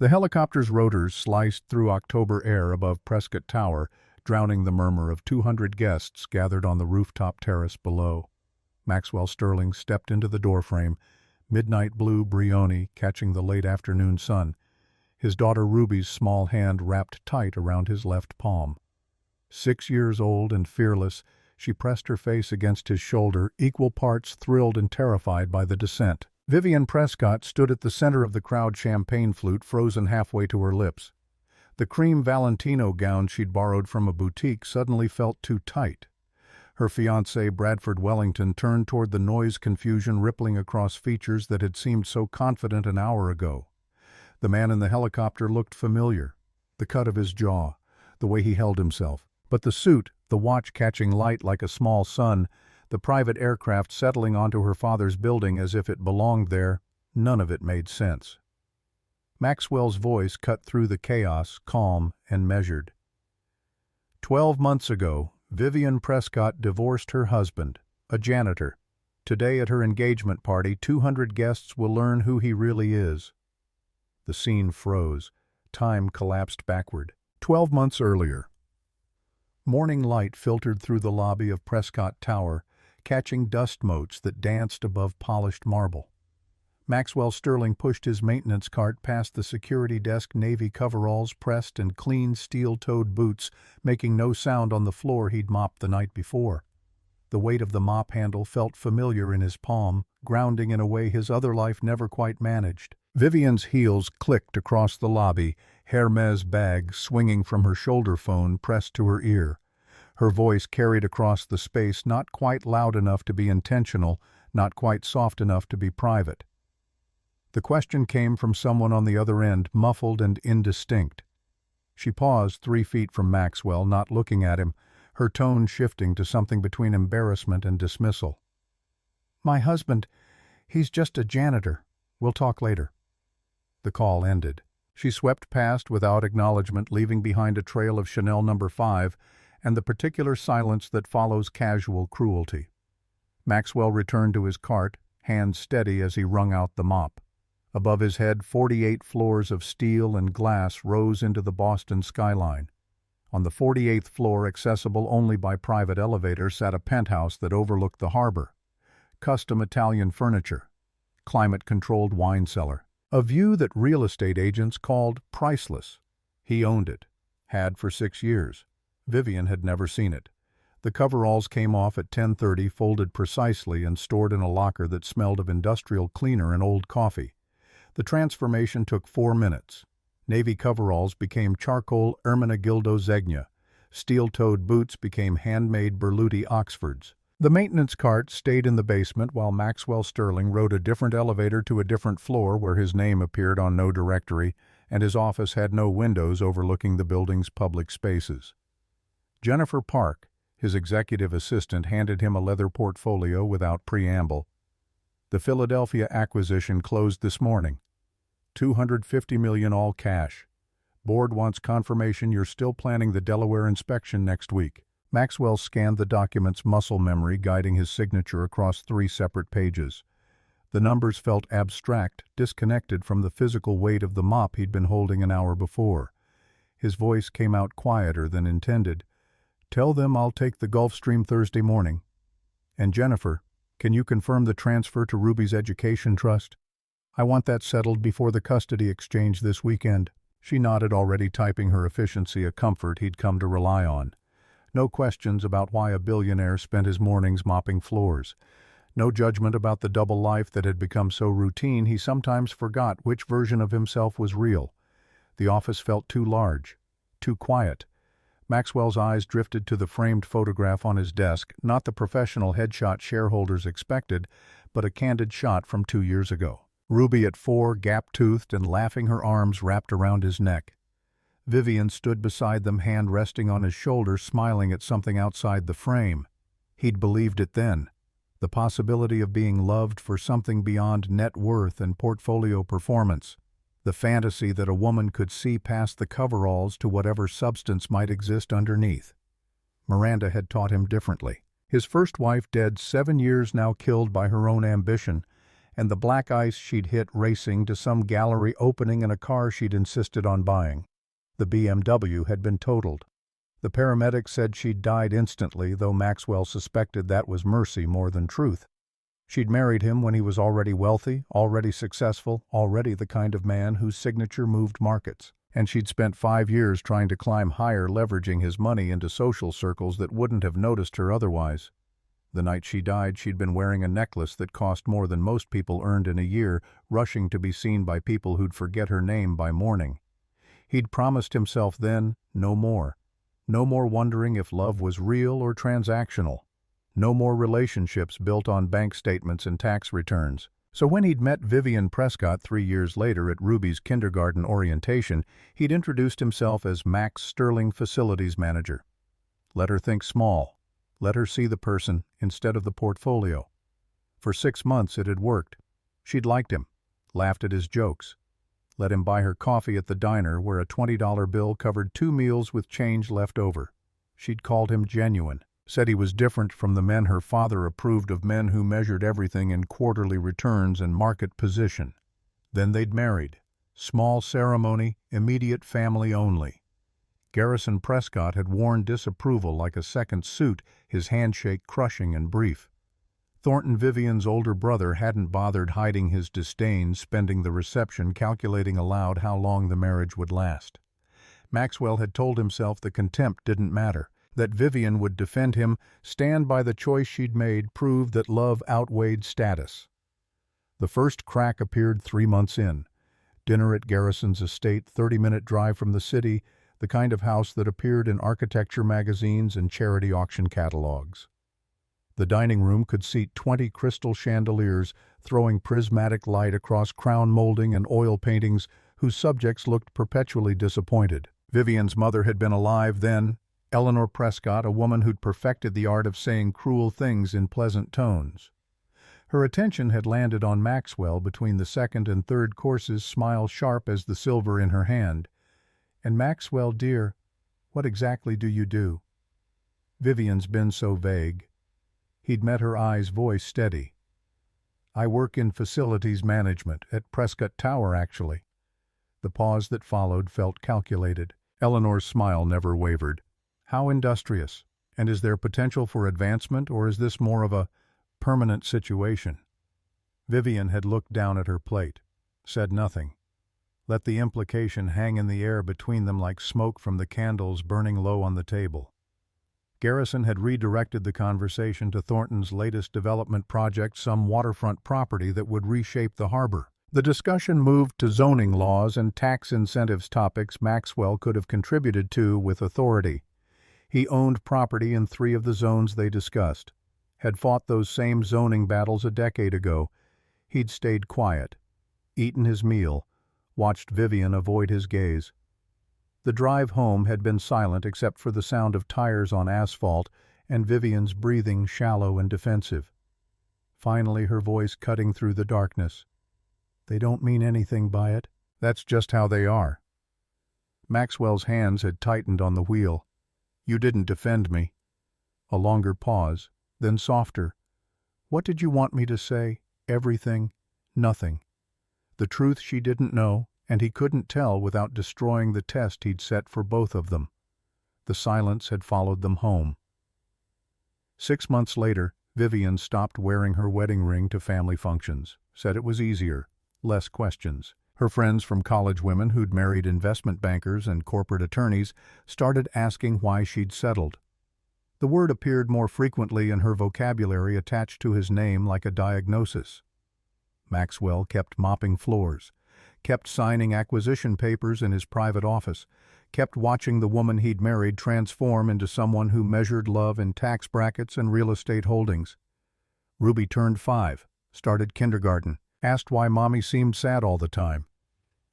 The helicopter's rotors sliced through October air above Prescott Tower, drowning the murmur of 200 guests gathered on the rooftop terrace below. Maxwell Sterling stepped into the doorframe, midnight blue Brioni catching the late afternoon sun, his daughter Ruby's small hand wrapped tight around his left palm. 6 years old and fearless, she pressed her face against his shoulder, equal parts thrilled and terrified by the descent. Vivian Prescott stood at the center of the crowd, champagne flute frozen halfway to her lips. The cream Valentino gown she'd borrowed from a boutique suddenly felt too tight. Her fiancé, Bradford Wellington, turned toward the noise confusion rippling across features that had seemed so confident an hour ago. The man in the helicopter looked familiar, the cut of his jaw, the way he held himself. But the suit, the watch catching light like a small sun, the private aircraft settling onto her father's building as if it belonged there, none of it made sense. Maxwell's voice cut through the chaos, calm and measured. 12 months ago, Vivian Prescott divorced her husband, a janitor. Today at her engagement party, 200 guests will learn who he really is. The scene froze. Time collapsed backward. 12 months earlier. Morning light filtered through the lobby of Prescott Tower, catching dust motes that danced above polished marble. Maxwell Sterling pushed his maintenance cart past the security desk, navy coveralls pressed and clean steel-toed boots, making no sound on the floor he'd mopped the night before. The weight of the mop handle felt familiar in his palm, grounding in a way his other life never quite managed. Vivian's heels clicked across the lobby, Hermes bag swinging from her shoulder phone pressed to her ear. Her voice carried across the space, not quite loud enough to be intentional, not quite soft enough to be private. The question came from someone on the other end, muffled and indistinct. She paused 3 feet from Maxwell, not looking at him, her tone shifting to something between embarrassment and dismissal. "My husband, he's just a janitor. We'll talk later." The call ended. She swept past without acknowledgement, leaving behind a trail of Chanel No. 5 and the particular silence that follows casual cruelty. Maxwell returned to his cart, hands steady as he wrung out the mop. Above his head, 48 floors of steel and glass rose into the Boston skyline. On the 48th floor, accessible only by private elevator, sat a penthouse that overlooked the harbor. Custom Italian furniture. Climate-controlled wine cellar. A view that real estate agents called priceless. He owned it. Had for 6 years. Vivian had never seen it. The coveralls came off at 10:30, folded precisely and stored in a locker that smelled of industrial cleaner and old coffee. The transformation took 4 minutes. Navy coveralls became charcoal Ermenegildo Zegna. Steel-toed boots became handmade Berluti Oxfords. The maintenance cart stayed in the basement while Maxwell Sterling rode a different elevator to a different floor where his name appeared on no directory and his office had no windows overlooking the building's public spaces. Jennifer Park, his executive assistant, handed him a leather portfolio without preamble. The Philadelphia acquisition closed this morning. $250 million all cash. Board wants confirmation you're still planning the Delaware inspection next week. Maxwell scanned the document's muscle memory, guiding his signature across 3 separate pages. The numbers felt abstract, disconnected from the physical weight of the mop he'd been holding an hour before. His voice came out quieter than intended. "Tell them I'll take the Gulfstream Thursday morning. And Jennifer, can you confirm the transfer to Ruby's education trust? I want that settled before the custody exchange this weekend." She nodded, already typing her efficiency, a comfort he'd come to rely on. No questions about why a billionaire spent his mornings mopping floors. No judgment about the double life that had become so routine he sometimes forgot which version of himself was real. The office felt too large, too quiet. Maxwell's eyes drifted to the framed photograph on his desk, not the professional headshot shareholders expected, but a candid shot from 2 years ago. Ruby at 4, gap-toothed and laughing, her arms wrapped around his neck. Vivian stood beside them, hand resting on his shoulder, smiling at something outside the frame. He'd believed it then. The possibility of being loved for something beyond net worth and portfolio performance. The fantasy that a woman could see past the coveralls to whatever substance might exist underneath. Miranda had taught him differently. His first wife dead, 7 years now, killed by her own ambition, and the black ice she'd hit racing to some gallery opening in a car she'd insisted on buying. The BMW had been totaled. The paramedics said she'd died instantly, though Maxwell suspected that was mercy more than truth. She'd married him when he was already wealthy, already successful, already the kind of man whose signature moved markets. And she'd spent 5 years trying to climb higher, leveraging his money into social circles that wouldn't have noticed her otherwise. The night she died, she'd been wearing a necklace that cost more than most people earned in a year, rushing to be seen by people who'd forget her name by morning. He'd promised himself then, no more. No more wondering if love was real or transactional. No more relationships built on bank statements and tax returns. So when he'd met Vivian Prescott 3 years later at Ruby's kindergarten orientation, he'd introduced himself as Max Sterling Facilities Manager. Let her think small. Let her see the person instead of the portfolio. For 6 months it had worked. She'd liked him, laughed at his jokes. Let him buy her coffee at the diner where a $20 bill covered 2 meals with change left over. She'd called him genuine. Said he was different from the men her father approved of, men who measured everything in quarterly returns and market position. Then they'd married. Small ceremony, immediate family only. Garrison Prescott had worn disapproval like a second suit, his handshake crushing and brief. Thornton Vivian's older brother hadn't bothered hiding his disdain, spending the reception calculating aloud how long the marriage would last. Maxwell had told himself the contempt didn't matter. That Vivian would defend him, stand by the choice she'd made, prove that love outweighed status. The first crack appeared 3 months in. Dinner at Garrison's estate, 30-minute drive from the city, the kind of house that appeared in architecture magazines and charity auction catalogs. The dining room could seat 20 crystal chandeliers, throwing prismatic light across crown molding and oil paintings whose subjects looked perpetually disappointed. Vivian's mother had been alive then, Eleanor Prescott, a woman who'd perfected the art of saying cruel things in pleasant tones. Her attention had landed on Maxwell between the second and third courses, smile sharp as the silver in her hand. "And Maxwell, dear, what exactly do you do?" Vivian's been so vague. He'd met her eyes, voice steady. "I work in facilities management, at Prescott Tower, actually." The pause that followed felt calculated. Eleanor's smile never wavered. "How industrious? And is there potential for advancement, or is this more of a permanent situation?" Vivian had looked down at her plate, said nothing, let the implication hang in the air between them like smoke from the candles burning low on the table. Garrison had redirected the conversation to Thornton's latest development project, some waterfront property that would reshape the harbor. The discussion moved to zoning laws and tax incentives, topics Maxwell could have contributed to with authority. He owned property in 3 of the zones they discussed, had fought those same zoning battles a decade ago. He'd stayed quiet, eaten his meal, watched Vivian avoid his gaze. The drive home had been silent except for the sound of tires on asphalt and Vivian's breathing shallow and defensive. Finally, her voice cutting through the darkness. "They don't mean anything by it. That's just how they are." Maxwell's hands had tightened on the wheel. "You didn't defend me." A longer pause, then softer. "What did you want me to say? Everything? Nothing." The truth she didn't know, and he couldn't tell without destroying the test he'd set for both of them. The silence had followed them home. 6 months later, Vivian stopped wearing her wedding ring to family functions, said it was easier, less questions. Her friends from college women who'd married investment bankers and corporate attorneys started asking why she'd settled. The word appeared more frequently in her vocabulary, attached to his name like a diagnosis. Maxwell kept mopping floors, kept signing acquisition papers in his private office, kept watching the woman he'd married transform into someone who measured love in tax brackets and real estate holdings. Ruby turned 5, started kindergarten, asked why Mommy seemed sad all the time.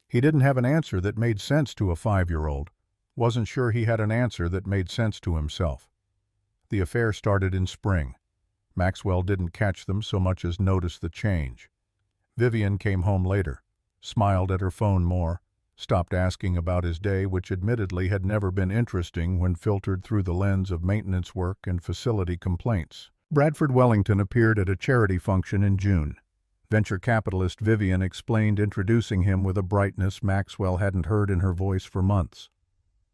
He didn't have an answer that made sense to a 5-year-old. Wasn't sure he had an answer that made sense to himself. The affair started in spring. Maxwell didn't catch them so much as notice the change. Vivian came home later, smiled at her phone more, stopped asking about his day, which admittedly had never been interesting when filtered through the lens of maintenance work and facility complaints. Bradford Wellington appeared at a charity function in June. Venture capitalist Vivian explained, introducing him with a brightness Maxwell hadn't heard in her voice for months.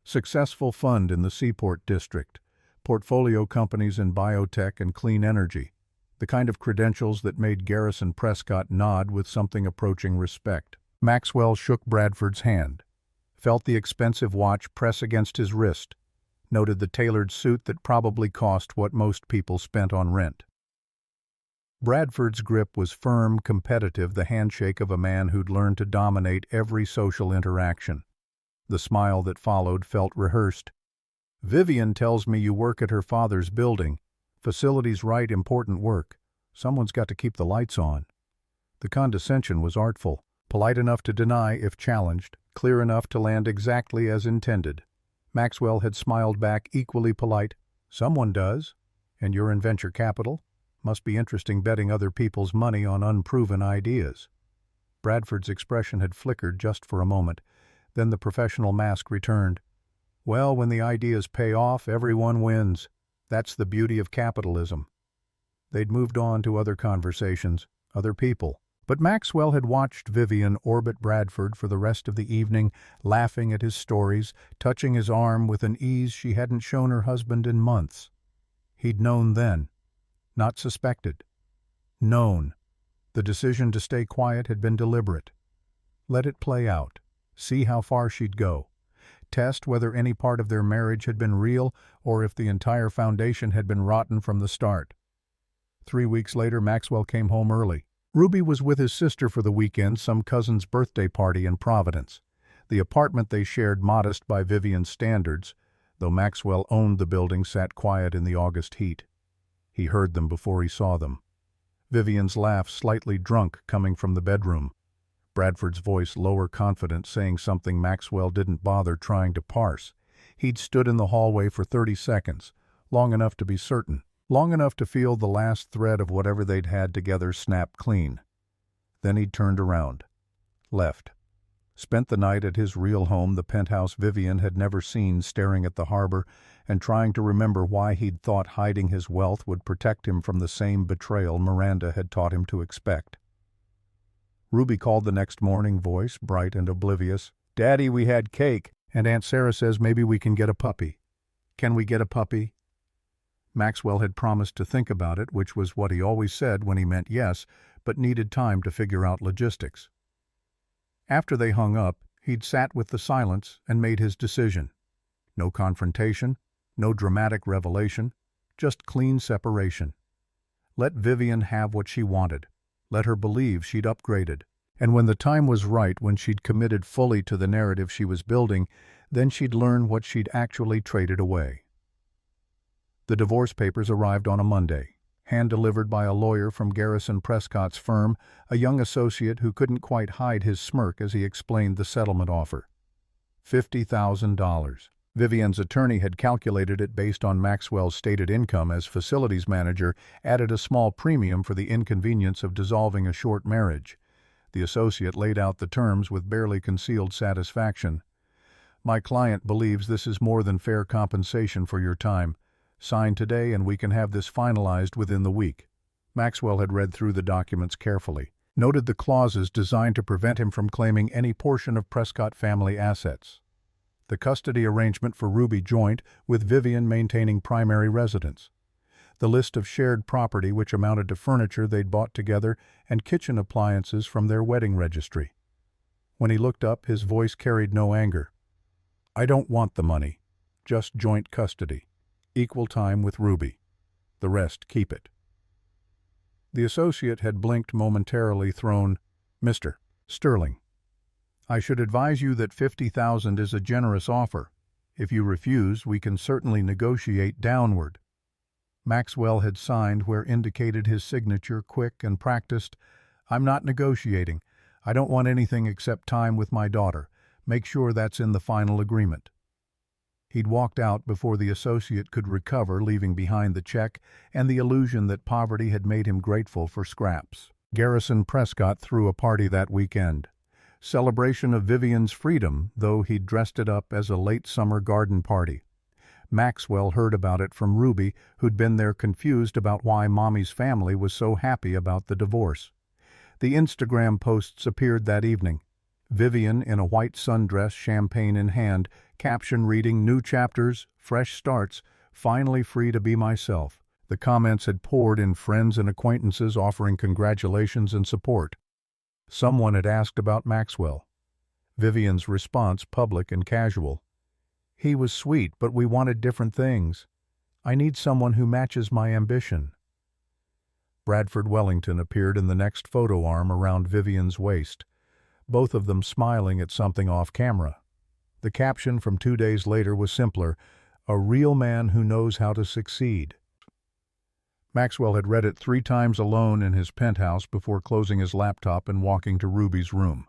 Successful fund in the Seaport District, portfolio companies in biotech and clean energy, the kind of credentials that made Garrison Prescott nod with something approaching respect. Maxwell shook Bradford's hand, felt the expensive watch press against his wrist, noted the tailored suit that probably cost what most people spent on rent. Bradford's grip was firm, competitive, the handshake of a man who'd learned to dominate every social interaction. The smile that followed felt rehearsed. "Vivian tells me you work at her father's building. Facilities right, important work. Someone's got to keep the lights on." The condescension was artful, polite enough to deny if challenged, clear enough to land exactly as intended. Maxwell had smiled back, equally polite. "Someone does. And you're in venture capital? Must be interesting betting other people's money on unproven ideas." Bradford's expression had flickered just for a moment. Then the professional mask returned. "Well, when the ideas pay off, everyone wins. That's the beauty of capitalism." They'd moved on to other conversations, other people. But Maxwell had watched Vivian orbit Bradford for the rest of the evening, laughing at his stories, touching his arm with an ease she hadn't shown her husband in months. He'd known then. Not suspected. Known. The decision to stay quiet had been deliberate. Let it play out. See how far she'd go. Test whether any part of their marriage had been real or if the entire foundation had been rotten from the start. 3 weeks later, Maxwell came home early. Ruby was with his sister for the weekend, some cousin's birthday party in Providence. The apartment they shared, modest by Vivian's standards, though Maxwell owned the building, sat quiet in the August heat. He heard them before he saw them. Vivian's laugh, slightly drunk, coming from the bedroom. Bradford's voice, lower, confident, saying something Maxwell didn't bother trying to parse. He'd stood in the hallway for 30 seconds, long enough to be certain, long enough to feel the last thread of whatever they'd had together snap clean. Then he'd turned around. Left. Spent the night at his real home, the penthouse Vivian had never seen, staring at the harbor and trying to remember why he'd thought hiding his wealth would protect him from the same betrayal Miranda had taught him to expect. Ruby called the next morning, voice bright and oblivious. "Daddy, we had cake, and Aunt Sarah says maybe we can get a puppy. Can we get a puppy?" Maxwell had promised to think about it, which was what he always said when he meant yes, but needed time to figure out logistics. After they hung up, he'd sat with the silence and made his decision. No confrontation, no dramatic revelation, just clean separation. Let Vivian have what she wanted. Let her believe she'd upgraded. And when the time was right, when she'd committed fully to the narrative she was building, then she'd learn what she'd actually traded away. The divorce papers arrived on a Monday, hand-delivered by a lawyer from Garrison Prescott's firm, a young associate who couldn't quite hide his smirk as he explained the settlement offer. $50,000. Vivian's attorney had calculated it based on Maxwell's stated income as facilities manager, added a small premium for the inconvenience of dissolving a short marriage. The associate laid out the terms with barely concealed satisfaction. "My client believes this is more than fair compensation for your time. Sign today and we can have this finalized within the week." Maxwell had read through the documents carefully, noted the clauses designed to prevent him from claiming any portion of Prescott family assets. The custody arrangement for Ruby joint, with Vivian maintaining primary residence. The list of shared property which amounted to furniture they'd bought together and kitchen appliances from their wedding registry. When he looked up, his voice carried no anger. "I don't want the money. Just joint custody. Equal time with Ruby. The rest, keep it." The associate had blinked momentarily, thrown, "Mr. Sterling, I should advise you that $50,000 is a generous offer. If you refuse, we can certainly negotiate downward." Maxwell had signed where indicated his signature, quick and practiced. "I'm not negotiating. I don't want anything except time with my daughter. Make sure that's in the final agreement." He'd walked out before the associate could recover, leaving behind the check and the illusion that poverty had made him grateful for scraps. Garrison Prescott threw a party that weekend. Celebration of Vivian's freedom, though he'd dressed it up as a late summer garden party. Maxwell heard about it from Ruby, who'd been there confused about why Mommy's family was so happy about the divorce. The Instagram posts appeared that evening. Vivian in a white sundress, champagne in hand, caption reading, "New chapters, fresh starts, finally free to be myself." The comments had poured in, friends and acquaintances offering congratulations and support. Someone had asked about Maxwell. Vivian's response, public and casual. "He was sweet, but we wanted different things. I need someone who matches my ambition." Bradford Wellington appeared in the next photo, arm around Vivian's waist, both of them smiling at something off camera. The caption from 2 days later was simpler, "A real man who knows how to succeed." Maxwell had read it 3 times alone in his penthouse before closing his laptop and walking to Ruby's room.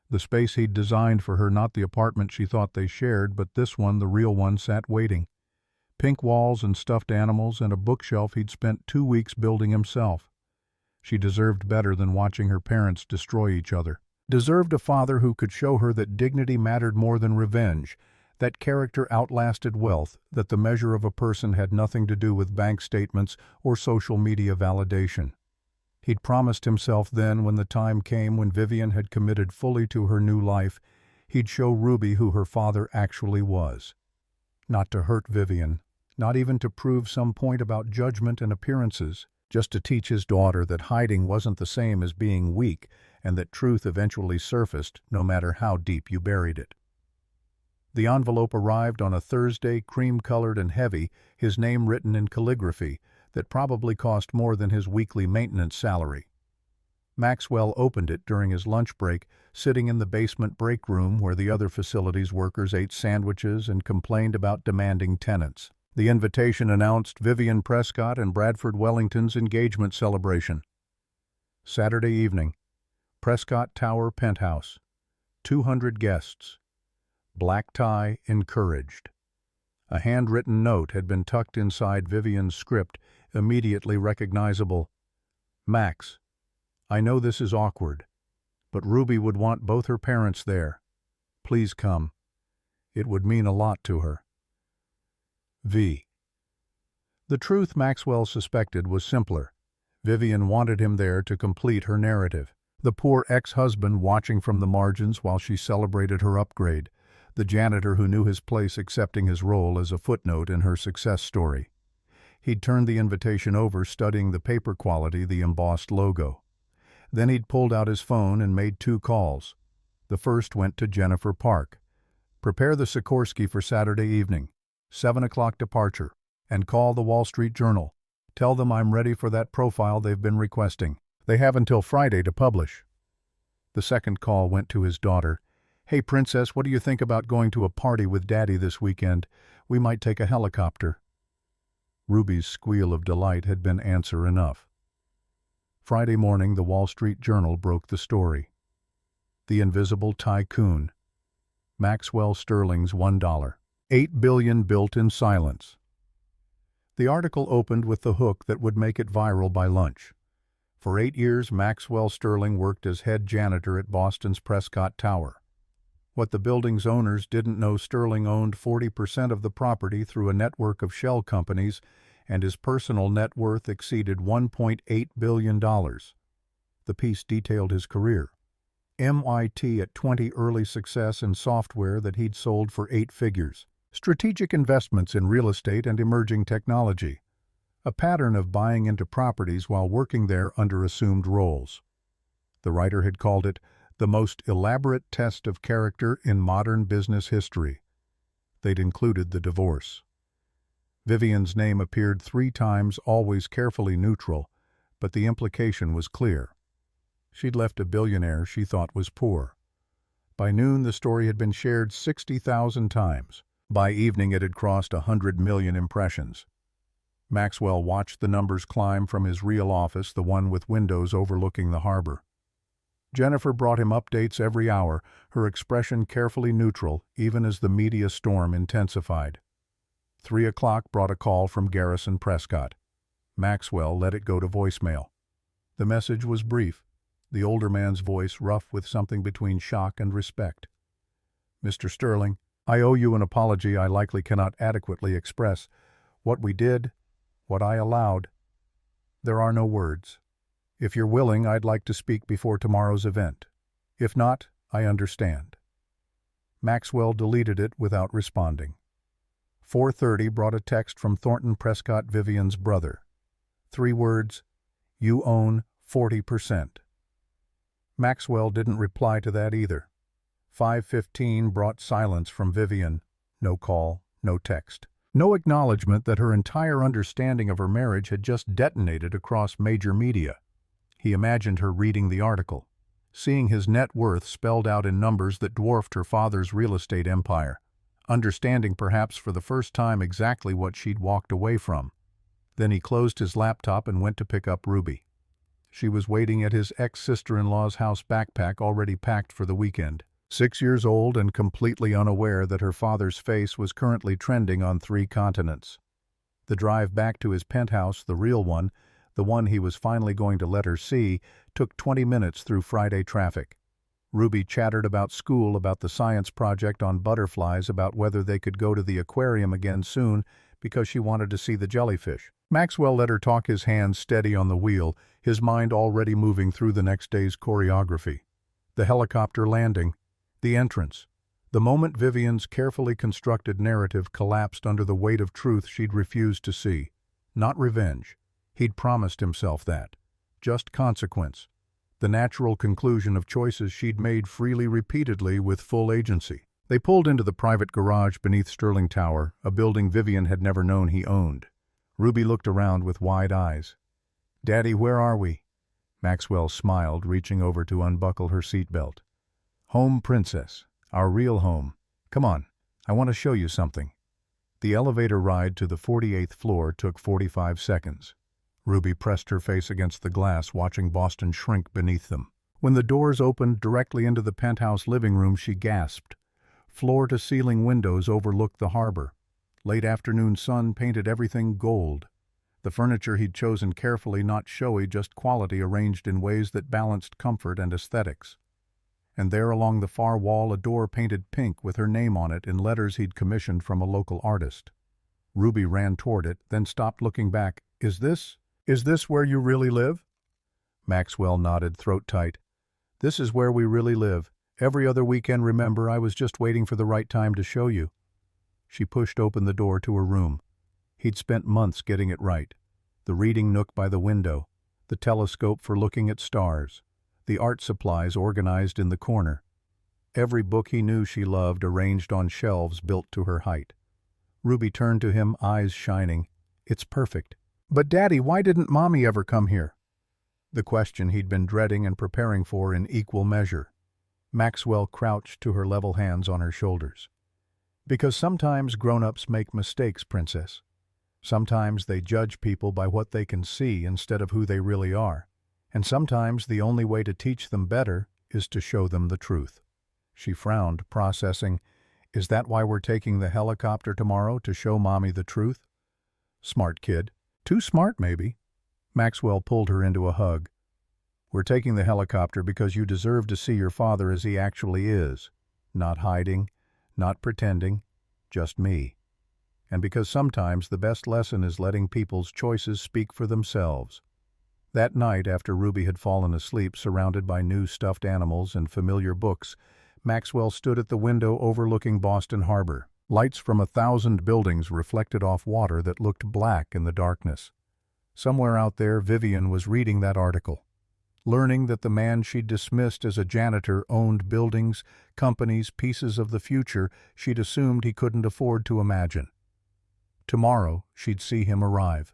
The space he'd designed for her, not the apartment she thought they shared, but this one, the real one, sat waiting. Pink walls and stuffed animals and a bookshelf he'd spent 2 weeks building himself. She deserved better than watching her parents destroy each other. Deserved a father who could show her that dignity mattered more than revenge, that character outlasted wealth, that the measure of a person had nothing to do with bank statements or social media validation. He'd promised himself then, when the time came when Vivian had committed fully to her new life, he'd show Ruby who her father actually was. Not to hurt Vivian, not even to prove some point about judgment and appearances, just to teach his daughter that hiding wasn't the same as being weak, and that truth eventually surfaced, no matter how deep you buried it. The envelope arrived on a Thursday, cream-colored and heavy, his name written in calligraphy, that probably cost more than his weekly maintenance salary. Maxwell opened it during his lunch break, sitting in the basement break room where the other facilities workers ate sandwiches and complained about demanding tenants. The invitation announced Vivian Prescott and Bradford Wellington's engagement celebration. Saturday evening, Prescott Tower penthouse, 200 guests. Black tie encouraged. A handwritten note had been tucked inside Vivian's script, immediately recognizable. "Max, I know this is awkward, but Ruby would want both her parents there. Please come. It would mean a lot to her. V." The truth, Maxwell suspected, was simpler. Vivian wanted him there to complete her narrative. The poor ex-husband watching from the margins while she celebrated her upgrade. The janitor who knew his place, accepting his role as a footnote in her success story. He'd turned the invitation over, studying the paper quality, the embossed logo. Then he'd pulled out his phone and made 2 calls. The first went to Jennifer Park. "Prepare the Sikorsky for Saturday evening. 7 o'clock departure. And call the Wall Street Journal. Tell them I'm ready for that profile they've been requesting. They have until Friday to publish." The second call went to his daughter. "Hey, Princess, what do you think about going to a party with Daddy this weekend? We might take a helicopter." Ruby's squeal of delight had been answer enough. Friday morning, the Wall Street Journal broke the story. The Invisible Tycoon. Maxwell Sterling's $1. 8 billion built in silence. The article opened with the hook that would make it viral by lunch. For 8 years, Maxwell Sterling worked as head janitor at Boston's Prescott Tower. What the building's owners didn't know, Sterling owned 40% of the property through a network of shell companies, and his personal net worth exceeded $1.8 billion. The piece detailed his career. MIT at 20, early success in software that he'd sold for 8 figures. Strategic investments in real estate and emerging technology. A pattern of buying into properties while working there under assumed roles. The writer had called it the most elaborate test of character in modern business history. They'd included the divorce. Vivian's name appeared 3 times, always carefully neutral, but the implication was clear. She'd left a billionaire she thought was poor. By noon, the story had been shared 60,000 times. By evening, it had crossed 100 million impressions. Maxwell watched the numbers climb from his real office, the one with windows overlooking the harbor. Jennifer brought him updates every hour, her expression carefully neutral, even as the media storm intensified. 3 o'clock brought a call from Garrison Prescott. Maxwell let it go to voicemail. The message was brief, the older man's voice rough with something between shock and respect. "Mr. Sterling, I owe you an apology I likely cannot adequately express. What we did, what I allowed, there are no words. If you're willing, I'd like to speak before tomorrow's event. If not, I understand. Maxwell deleted it without responding. 4:30 brought a text from Thornton Prescott Vivian's brother. 3 words, "You own 40%. Maxwell didn't reply to that either. 5:15 brought silence from Vivian. No call, no text. No acknowledgement that her entire understanding of her marriage had just detonated across major media. He imagined her reading the article, seeing his net worth spelled out in numbers that dwarfed her father's real estate empire, understanding perhaps for the first time exactly what she'd walked away from. Then he closed his laptop and went to pick up Ruby. She was waiting at his ex-sister-in-law's house, backpack already packed for the weekend. 6 years old and completely unaware that her father's face was currently trending on 3 continents. The drive back to his penthouse, the real one, the one he was finally going to let her see, took 20 minutes through Friday traffic. Ruby chattered about school, about the science project on butterflies, about whether they could go to the aquarium again soon because she wanted to see the jellyfish. Maxwell let her talk, his hands steady on the wheel, his mind already moving through the next day's choreography. The helicopter landing, the entrance, the moment Vivian's carefully constructed narrative collapsed under the weight of truth she'd refused to see. Not revenge. He'd promised himself that. Just consequence. The natural conclusion of choices she'd made freely, repeatedly, with full agency. They pulled into the private garage beneath Sterling Tower, a building Vivian had never known he owned. Ruby looked around with wide eyes. "Daddy, where are we?" Maxwell smiled, reaching over to unbuckle her seatbelt. "Home, princess. Our real home. Come on, I want to show you something." The elevator ride to the 48th floor took 45 seconds. Ruby pressed her face against the glass, watching Boston shrink beneath them. When the doors opened directly into the penthouse living room, she gasped. Floor-to-ceiling windows overlooked the harbor. Late afternoon sun painted everything gold. The furniture he'd chosen carefully, not showy, just quality, arranged in ways that balanced comfort and aesthetics. And there along the far wall a door painted pink with her name on it in letters he'd commissioned from a local artist. Ruby ran toward it, then stopped, looking back. Is this where you really live?" Maxwell nodded, throat tight. "This is where we really live. Every other weekend, remember, I was just waiting for the right time to show you." She pushed open the door to her room. He'd spent months getting it right. The reading nook by the window, the telescope for looking at stars, the art supplies organized in the corner. Every book he knew she loved arranged on shelves built to her height. Ruby turned to him, eyes shining. "It's perfect." "But Daddy, why didn't Mommy ever come here?" The question he'd been dreading and preparing for in equal measure. Maxwell crouched to her level, hands on her shoulders. "Because sometimes grown-ups make mistakes, princess. Sometimes they judge people by what they can see instead of who they really are. And sometimes the only way to teach them better is to show them the truth." She frowned, processing. "Is that why we're taking the helicopter tomorrow, to show Mommy the truth?" "Smart kid." "Too smart, maybe." Maxwell pulled her into a hug. "We're taking the helicopter because you deserve to see your father as he actually is. Not hiding, not pretending, just me. And because sometimes the best lesson is letting people's choices speak for themselves." That night, after Ruby had fallen asleep, surrounded by new stuffed animals and familiar books, Maxwell stood at the window overlooking Boston Harbor. Lights from 1,000 buildings reflected off water that looked black in the darkness. Somewhere out there, Vivian was reading that article, learning that the man she'd dismissed as a janitor owned buildings, companies, pieces of the future she'd assumed he couldn't afford to imagine. Tomorrow, she'd see him arrive.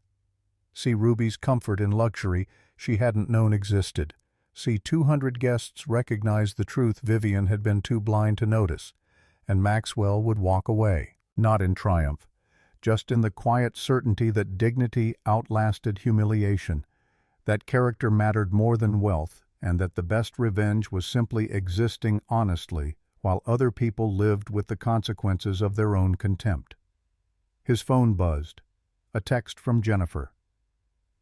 See Ruby's comfort in luxury she hadn't known existed. See 200 guests recognize the truth Vivian had been too blind to notice. And Maxwell would walk away, not in triumph, just in the quiet certainty that dignity outlasted humiliation, that character mattered more than wealth, and that the best revenge was simply existing honestly while other people lived with the consequences of their own contempt. His phone buzzed. A text from Jennifer.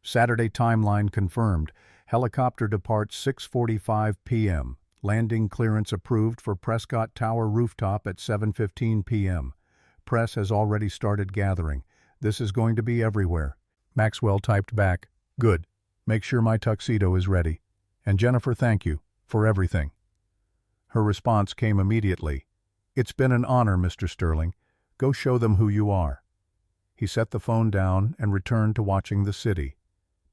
Saturday timeline confirmed. Helicopter departs 6:45 p.m. Landing clearance approved for Prescott Tower rooftop at 7:15 p.m. Press has already started gathering. This is going to be everywhere. Maxwell typed back, "Good." Make sure my tuxedo is ready. And Jennifer, thank you for everything." Her response came immediately. "It's been an honor, Mr. Sterling. Go show them who you are." He set the phone down and returned to watching the city.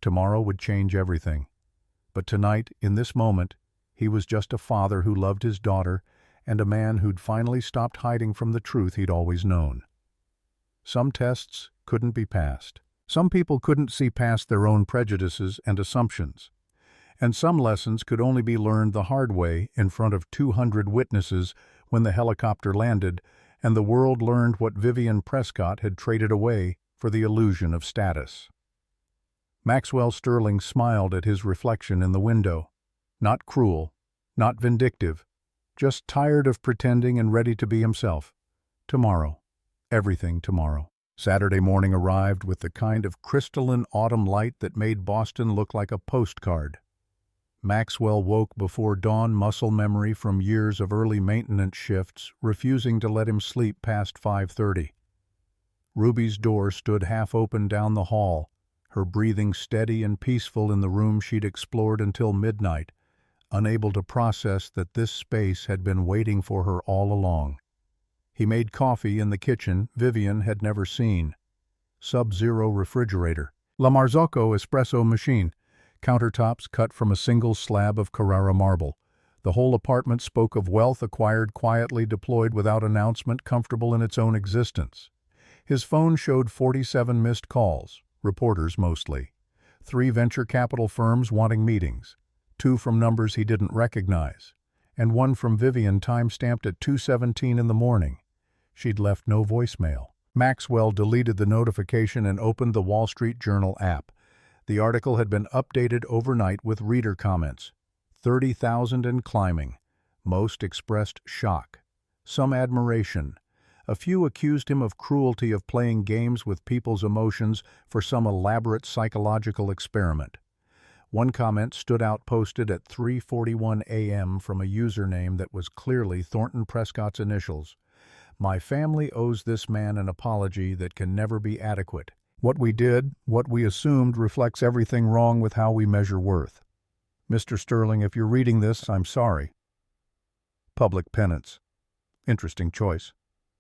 Tomorrow would change everything. But tonight, in this moment, he was just a father who loved his daughter and a man who'd finally stopped hiding from the truth he'd always known. Some tests couldn't be passed. Some people couldn't see past their own prejudices and assumptions. And some lessons could only be learned the hard way in front of 200 witnesses when the helicopter landed and the world learned what Vivian Prescott had traded away for the illusion of status. Maxwell Sterling smiled at his reflection in the window. Not cruel, not vindictive, just tired of pretending and ready to be himself. Tomorrow. Everything tomorrow. Saturday morning arrived with the kind of crystalline autumn light that made Boston look like a postcard. Maxwell woke before dawn, muscle memory from years of early maintenance shifts, refusing to let him sleep past 5:30. Ruby's door stood half open down the hall, her breathing steady and peaceful in the room she'd explored until midnight, unable to process that this space had been waiting for her all along. He made coffee in the kitchen Vivian had never seen. Sub-zero refrigerator. La Marzocco espresso machine. Countertops cut from a single slab of Carrara marble. The whole apartment spoke of wealth acquired quietly, deployed without announcement, comfortable in its own existence. His phone showed 47 missed calls, reporters mostly. 3 venture capital firms wanting meetings. 2 from numbers he didn't recognize. And 1 from Vivian time-stamped at 2:17 in the morning. She'd left no voicemail. Maxwell deleted the notification and opened the Wall Street Journal app. The article had been updated overnight with reader comments. 30,000 and climbing. Most expressed shock. Some admiration. A few accused him of cruelty, of playing games with people's emotions for some elaborate psychological experiment. One comment stood out, posted at 3:41 a.m. from a username that was clearly Thornton Prescott's initials. "My family owes this man an apology that can never be adequate. What we did, what we assumed, reflects everything wrong with how we measure worth. Mr. Sterling, if you're reading this, I'm sorry." Public penance. Interesting choice.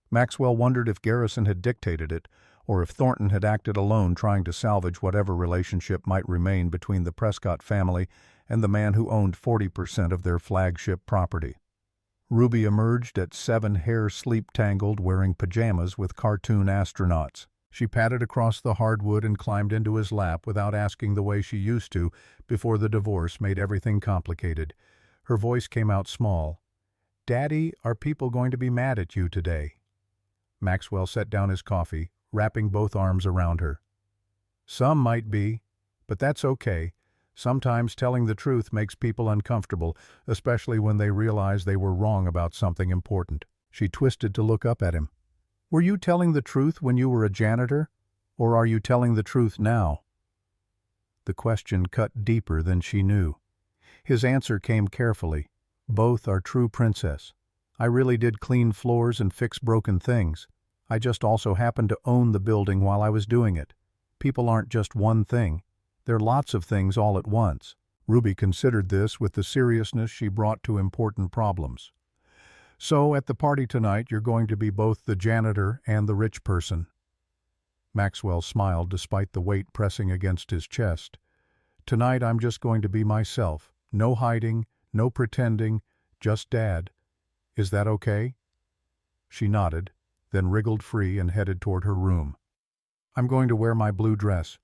Maxwell wondered if Garrison had dictated it, or if Thornton had acted alone, trying to salvage whatever relationship might remain between the Prescott family and the man who owned 40% of their flagship property. Ruby emerged at 7, hair sleep-tangled, wearing pajamas with cartoon astronauts. She padded across the hardwood and climbed into his lap without asking the way she used to before the divorce made everything complicated. Her voice came out small. "Daddy, are people going to be mad at you today?" Maxwell set down his coffee, wrapping both arms around her. "Some might be, but that's okay. Sometimes telling the truth makes people uncomfortable, especially when they realize they were wrong about something important." She twisted to look up at him. "Were you telling the truth when you were a janitor, or are you telling the truth now?" The question cut deeper than she knew. His answer came carefully. "Both are true, Princess. I really did clean floors and fix broken things. I just also happened to own the building while I was doing it. People aren't just one thing. They're lots of things all at once." Ruby considered this with the seriousness she brought to important problems. "So, at the party tonight, you're going to be both the janitor and the rich person." Maxwell smiled despite the weight pressing against his chest. "Tonight I'm just going to be myself. No hiding, no pretending, just Dad. Is that okay?" She nodded, then wriggled free and headed toward her room. "I'm going to wear my blue dress.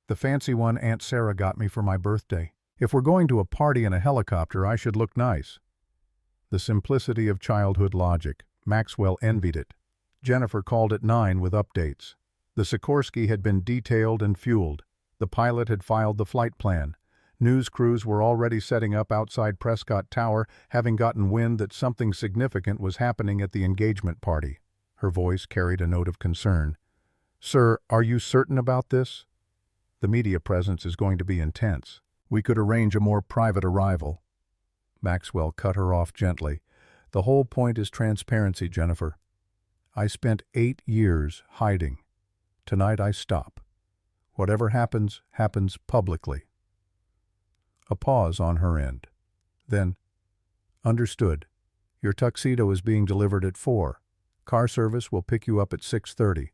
The fancy one Aunt Sarah got me for my birthday. If we're going to a party in a helicopter, I should look nice." The simplicity of childhood logic. Maxwell envied it. Jennifer called at 9 with updates. The Sikorsky had been detailed and fueled. The pilot had filed the flight plan. News crews were already setting up outside Prescott Tower, having gotten wind that something significant was happening at the engagement party. Her voice carried a note of concern. "Sir, are you certain about this? The media presence is going to be intense. We could arrange a more private arrival." Maxwell cut her off gently. "The whole point is transparency, Jennifer. I spent 8 years hiding. Tonight I stop. Whatever happens, happens publicly." A pause on her end. Then, understood. Your tuxedo is being delivered at 4. Car service will pick you up at 6:30.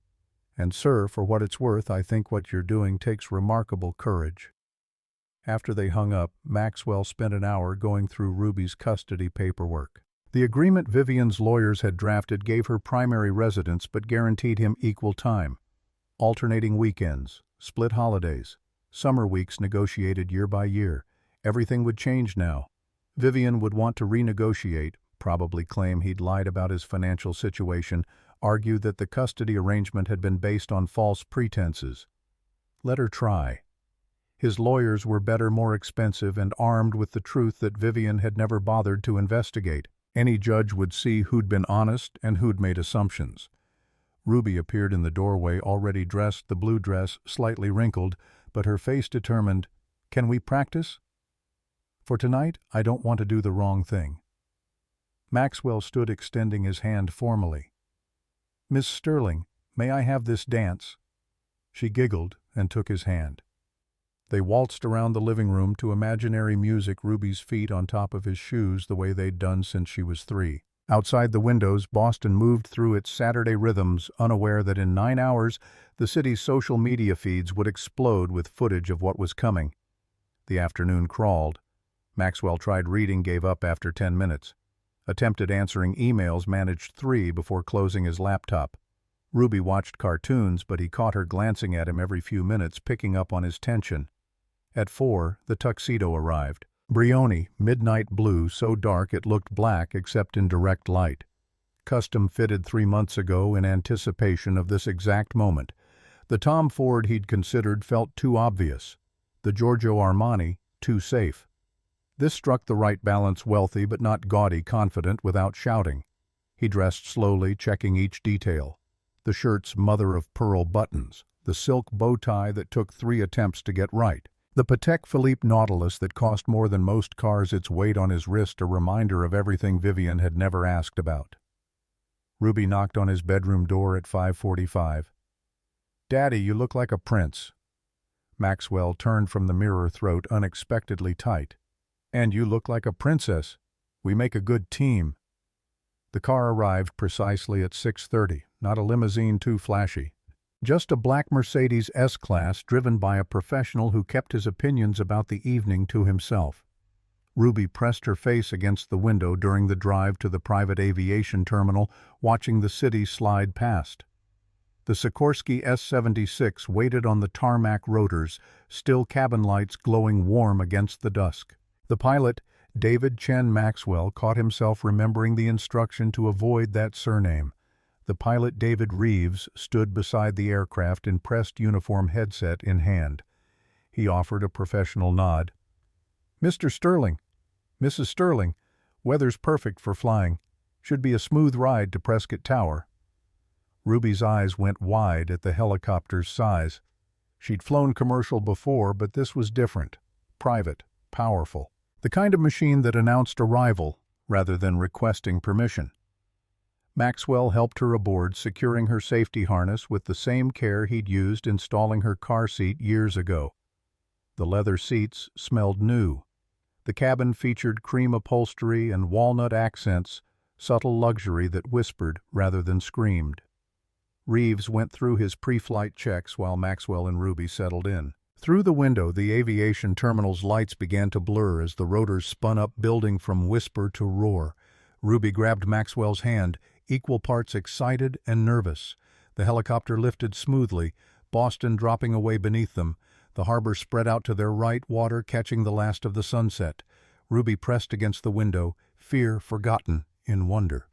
And sir, for what it's worth, I think what you're doing takes remarkable courage. After they hung up, Maxwell spent an hour going through Ruby's custody paperwork. The agreement Vivian's lawyers had drafted gave her primary residence but guaranteed him equal time. Alternating weekends, split holidays, summer weeks negotiated year by year. Everything would change now. Vivian would want to renegotiate, probably claim he'd lied about his financial situation, argue that the custody arrangement had been based on false pretenses. Let her try. His lawyers were better, more expensive, and armed with the truth that Vivian had never bothered to investigate. Any judge would see who'd been honest and who'd made assumptions. Ruby appeared in the doorway, already dressed, the blue dress slightly wrinkled, but her face determined. Can we practice? For tonight, I don't want to do the wrong thing. Maxwell stood extending his hand formally. Miss Sterling, may I have this dance? She giggled and took his hand. They waltzed around the living room to imaginary music, Ruby's feet on top of his shoes the way they'd done since she was 3. Outside the windows, Boston moved through its Saturday rhythms, unaware that in 9 hours the city's social media feeds would explode with footage of what was coming. The afternoon crawled. Maxwell tried reading, gave up after 10 minutes. Attempted answering emails, managed 3 before closing his laptop. Ruby watched cartoons, but he caught her glancing at him every few minutes, picking up on his tension. At 4, the tuxedo arrived. Brioni, midnight blue, so dark it looked black except in direct light. Custom fitted 3 months ago in anticipation of this exact moment. The Tom Ford he'd considered felt too obvious. The Giorgio Armani, too safe. This struck the right balance, wealthy but not gaudy, confident without shouting. He dressed slowly, checking each detail. The shirt's mother-of-pearl buttons, the silk bow tie that took 3 attempts to get right, the Patek Philippe Nautilus that cost more than most cars, its weight on his wrist a reminder of everything Vivian had never asked about. Ruby knocked on his bedroom door at 5:45. Daddy, you look like a prince. Maxwell turned from the mirror, throat unexpectedly tight. And you look like a princess. We make a good team. The car arrived precisely at 6:30, not a limousine too flashy. Just a black Mercedes S-Class driven by a professional who kept his opinions about the evening to himself. Ruby pressed her face against the window during the drive to the private aviation terminal, watching the city slide past. The Sikorsky S-76 waited on the tarmac rotors, still cabin lights glowing warm against the dusk. The pilot, David Chen Maxwell, caught himself remembering the instruction to avoid that surname. The pilot, David Reeves, stood beside the aircraft in pressed uniform, headset in hand. He offered a professional nod. Mr. Sterling, Mrs. Sterling, weather's perfect for flying. Should be a smooth ride to Prescott Tower. Ruby's eyes went wide at the helicopter's size. She'd flown commercial before, but this was different. Private, powerful. The kind of machine that announced arrival rather than requesting permission. Maxwell helped her aboard, securing her safety harness with the same care he'd used installing her car seat years ago. The leather seats smelled new. The cabin featured cream upholstery and walnut accents, subtle luxury that whispered rather than screamed. Reeves went through his pre-flight checks while Maxwell and Ruby settled in. Through the window, the aviation terminal's lights began to blur as the rotors spun up, building from whisper to roar. Ruby grabbed Maxwell's hand, equal parts excited and nervous. The helicopter lifted smoothly, Boston dropping away beneath them. The harbor spread out to their right, water catching the last of the sunset. Ruby pressed against the window, fear forgotten in wonder.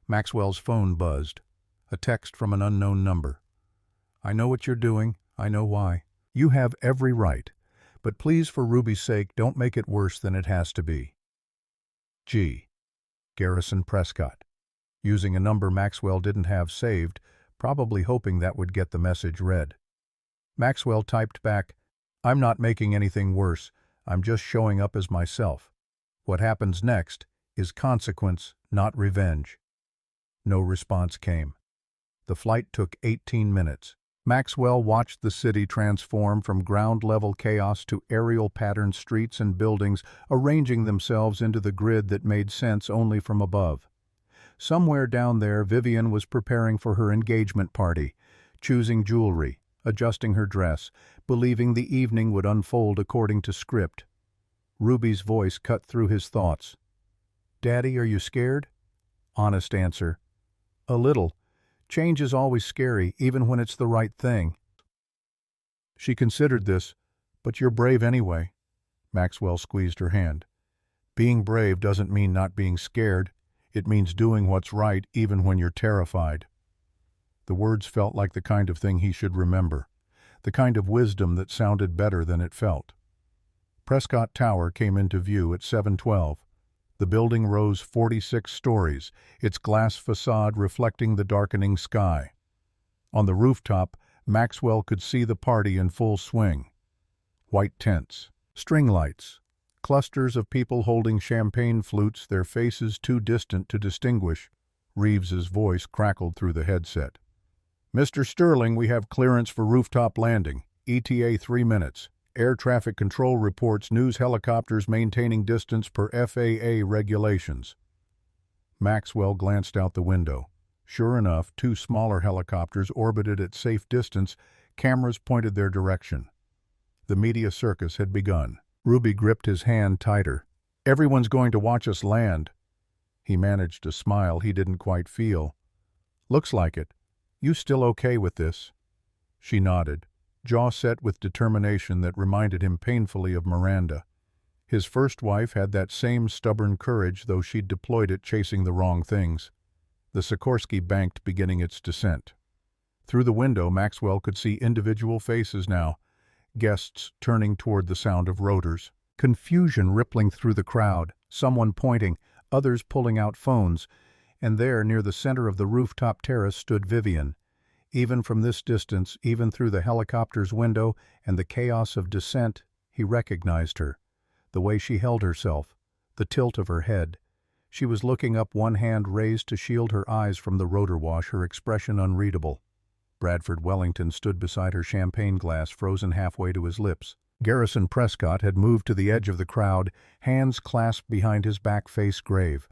Maxwell's phone buzzed. A text from an unknown number. I know what you're doing. I know why. You have every right. But please, for Ruby's sake, don't make it worse than it has to be. G. Garrison Prescott. Using a number Maxwell didn't have saved, probably hoping that would get the message read. Maxwell typed back, I'm not making anything worse. I'm just showing up as myself. What happens next is consequence, not revenge. No response came. The flight took 18 minutes. Maxwell watched the city transform from ground-level chaos to aerial-patterned streets and buildings arranging themselves into the grid that made sense only from above. Somewhere down there, Vivian was preparing for her engagement party, choosing jewelry, adjusting her dress, believing the evening would unfold according to script. Ruby's voice cut through his thoughts. "Daddy, are you scared?" Honest answer. "A little. Change is always scary, even when it's the right thing." She considered this. "But you're brave anyway." Maxwell squeezed her hand. "Being brave doesn't mean not being scared. It means doing what's right even when you're terrified." The words felt like the kind of thing he should remember, the kind of wisdom that sounded better than it felt. Prescott Tower came into view at 7:12. The building rose 46 stories, its glass facade reflecting the darkening sky. On the rooftop, Maxwell could see the party in full swing. White tents, string lights, clusters of people holding champagne flutes, their faces too distant to distinguish. Reeves's voice crackled through the headset. "Mr. Sterling, we have clearance for rooftop landing. ETA 3 minutes. Air traffic control reports news helicopters maintaining distance per FAA regulations." Maxwell glanced out the window. Sure enough, 2 smaller helicopters orbited at safe distance, cameras pointed their direction. The media circus had begun. Ruby gripped his hand tighter. "Everyone's going to watch us land." He managed a smile he didn't quite feel. "Looks like it. You still okay with this?" She nodded, jaw set with determination that reminded him painfully of Miranda. His first wife had that same stubborn courage, though she'd deployed it chasing the wrong things. The Sikorsky banked, beginning its descent. Through the window, Maxwell could see individual faces now, guests turning toward the sound of rotors. Confusion rippling through the crowd, someone pointing, others pulling out phones, and there, near the center of the rooftop terrace, stood Vivian. Even from this distance, even through the helicopter's window and the chaos of descent, he recognized her. The way she held herself, the tilt of her head. She was looking up, one hand raised to shield her eyes from the rotor wash, her expression unreadable. Bradford Wellington stood beside her, champagne glass frozen halfway to his lips. Garrison Prescott had moved to the edge of the crowd, hands clasped behind his back, face grave.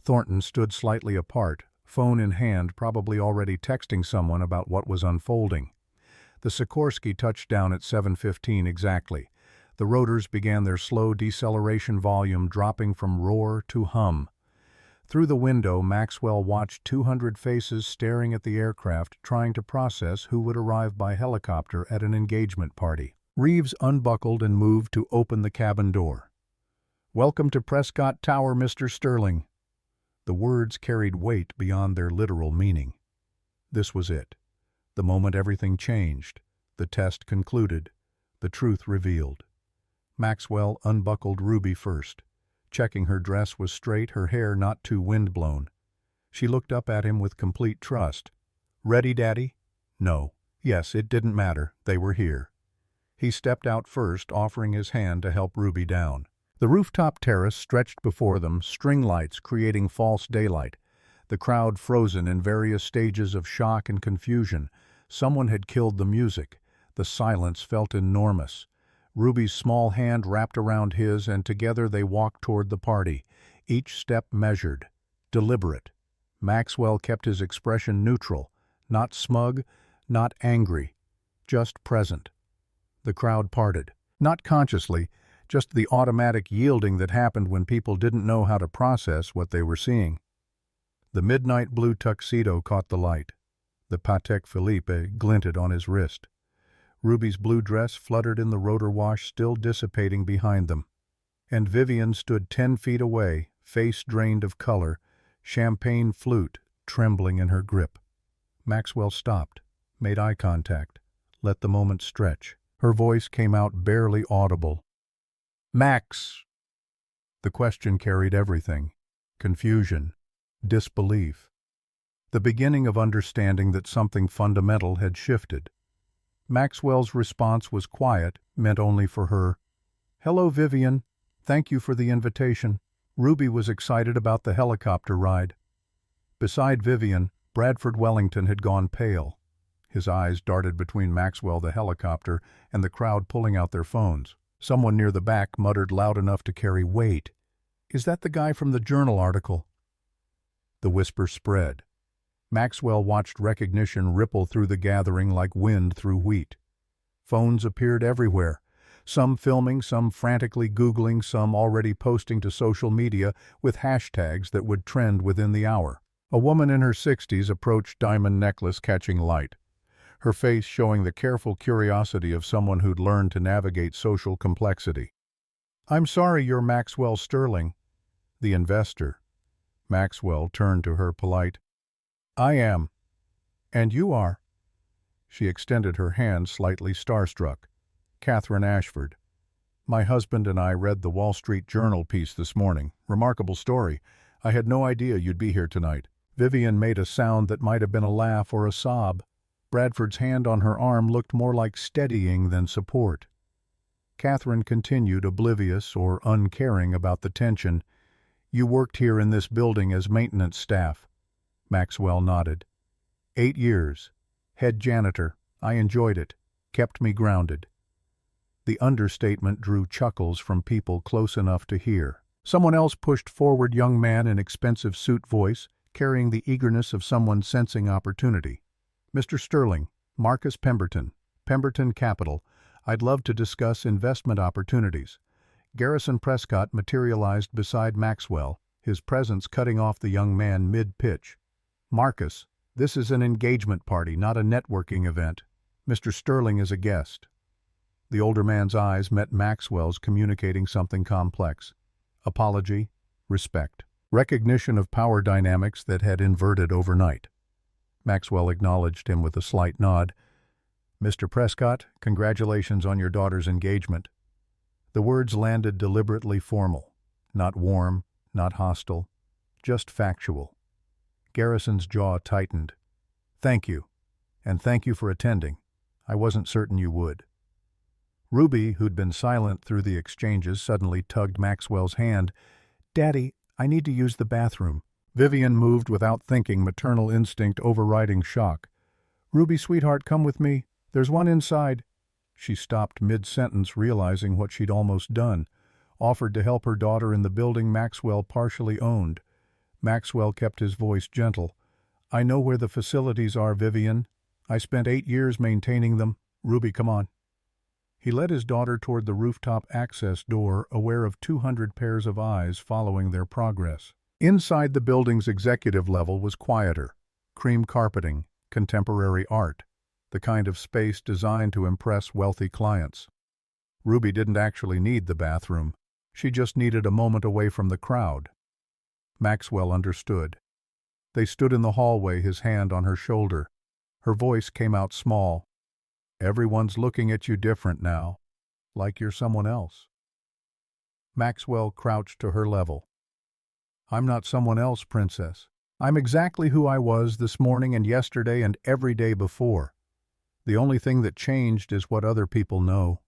Thornton stood slightly apart, phone in hand, probably already texting someone about what was unfolding. The Sikorsky touched down at 7:15 exactly. The rotors began their slow deceleration, volume dropping from roar to hum. Through the window, Maxwell watched 200 faces staring at the aircraft, trying to process who would arrive by helicopter at an engagement party. Reeves unbuckled and moved to open the cabin door. "Welcome to Prescott Tower, Mr. Sterling." The words carried weight beyond their literal meaning. This was it. The moment everything changed. The test concluded. The truth revealed. Maxwell unbuckled Ruby first. Checking her dress was straight, her hair not too windblown. She looked up at him with complete trust. "Ready, Daddy?" "No." "Yes, it didn't matter. They were here." He stepped out first, offering his hand to help Ruby down. The rooftop terrace stretched before them, string lights creating false daylight. The crowd frozen in various stages of shock and confusion. Someone had killed the music. The silence felt enormous. Ruby's small hand wrapped around his, and together they walked toward the party, each step measured, deliberate. Maxwell kept his expression neutral, not smug, not angry, just present. The crowd parted, not consciously, just the automatic yielding that happened when people didn't know how to process what they were seeing. The midnight blue tuxedo caught the light. The Patek Philippe glinted on his wrist. Ruby's blue dress fluttered in the rotor wash, still dissipating behind them. And Vivian stood 10 feet away, face drained of color, champagne flute trembling in her grip. Maxwell stopped, made eye contact, let the moment stretch. Her voice came out barely audible. "Max!" The question carried everything. Confusion, disbelief. The beginning of understanding that something fundamental had shifted. Maxwell's response was quiet, meant only for her. "Hello, Vivian. Thank you for the invitation." Ruby was excited about the helicopter ride. Beside Vivian, Bradford Wellington had gone pale. His eyes darted between Maxwell the helicopter and the crowd pulling out their phones. Someone near the back muttered loud enough to carry weight. "Is that the guy from the Journal article?" The whisper spread. Maxwell watched recognition ripple through the gathering like wind through wheat. Phones appeared everywhere, some filming, some frantically Googling, some already posting to social media with hashtags that would trend within the hour. A woman in her 60s approached diamond necklace catching light, her face showing the careful curiosity of someone who'd learned to navigate social complexity. "I'm sorry you're Maxwell Sterling." The investor. Maxwell turned to her polite. "I am." "And you are?" She extended her hand slightly starstruck. "Catherine Ashford. My husband and I read the Wall Street Journal piece this morning. Remarkable story. I had no idea you'd be here tonight." Vivian made a sound that might have been a laugh or a sob. Bradford's hand on her arm looked more like steadying than support. Catherine continued, oblivious or uncaring about the tension. "You worked here in this building as maintenance staff." Maxwell nodded. 8 years. Head janitor. I enjoyed it. Kept me grounded. The understatement drew chuckles from people close enough to hear. Someone else pushed forward, young man in expensive suit voice, carrying the eagerness of someone sensing opportunity. "Mr. Sterling, Marcus Pemberton, Pemberton Capital. I'd love to discuss investment opportunities." Garrison Prescott materialized beside Maxwell, his presence cutting off the young man mid-pitch. "Marcus, this is an engagement party, not a networking event. Mr. Sterling is a guest." The older man's eyes met Maxwell's, communicating something complex. Apology, respect, recognition of power dynamics that had inverted overnight. Maxwell acknowledged him with a slight nod. "Mr. Prescott, congratulations on your daughter's engagement." The words landed deliberately formal, not warm, not hostile, just factual. Garrison's jaw tightened. "Thank you, and thank you for attending. I wasn't certain you would." Ruby, who'd been silent through the exchanges, suddenly tugged Maxwell's hand. "Daddy, I need to use the bathroom." Vivian moved without thinking, maternal instinct overriding shock. "Ruby, sweetheart, come with me. There's one inside." She stopped mid-sentence, realizing what she'd almost done. Offered to help her daughter in the building Maxwell partially owned. Maxwell kept his voice gentle. "I know where the facilities are, Vivian. I spent 8 years maintaining them. Ruby, come on." He led his daughter toward the rooftop access door, aware of 200 pairs of eyes following their progress. Inside the building's executive level was quieter. Cream carpeting, contemporary art, the kind of space designed to impress wealthy clients. Ruby didn't actually need the bathroom. She just needed a moment away from the crowd. Maxwell understood. They stood in the hallway, his hand on her shoulder. Her voice came out small. "Everyone's looking at you different now, like you're someone else." Maxwell crouched to her level. "I'm not someone else, Princess. I'm exactly who I was this morning and yesterday and every day before. The only thing that changed is what other people know."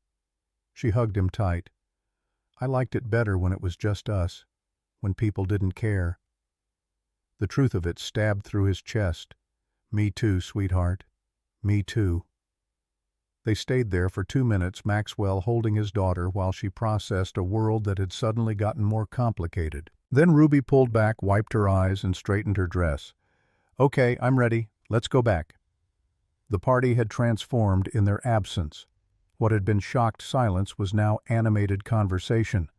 She hugged him tight. "I liked it better when it was just us, when people didn't care." The truth of it stabbed through his chest. "Me too, sweetheart. Me too." They stayed there for 2 minutes, Maxwell holding his daughter while she processed a world that had suddenly gotten more complicated. Then Ruby pulled back, wiped her eyes, and straightened her dress. "Okay, I'm ready. Let's go back." The party had transformed in their absence. What had been shocked silence was now animated conversation.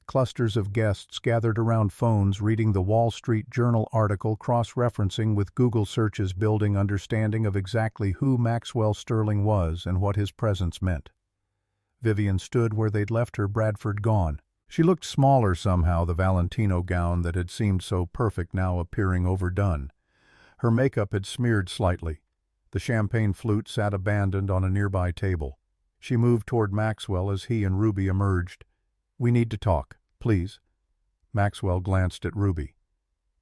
Clusters of guests gathered around phones reading the Wall Street Journal article, cross-referencing with Google searches, building understanding of exactly who Maxwell Sterling was and what his presence meant. Vivian stood where they'd left her, Bradford gone. She looked smaller somehow, the Valentino gown that had seemed so perfect now appearing overdone. Her makeup had smeared slightly. The champagne flute sat abandoned on a nearby table. She moved toward Maxwell as he and Ruby emerged. "We need to talk, please." Maxwell glanced at Ruby.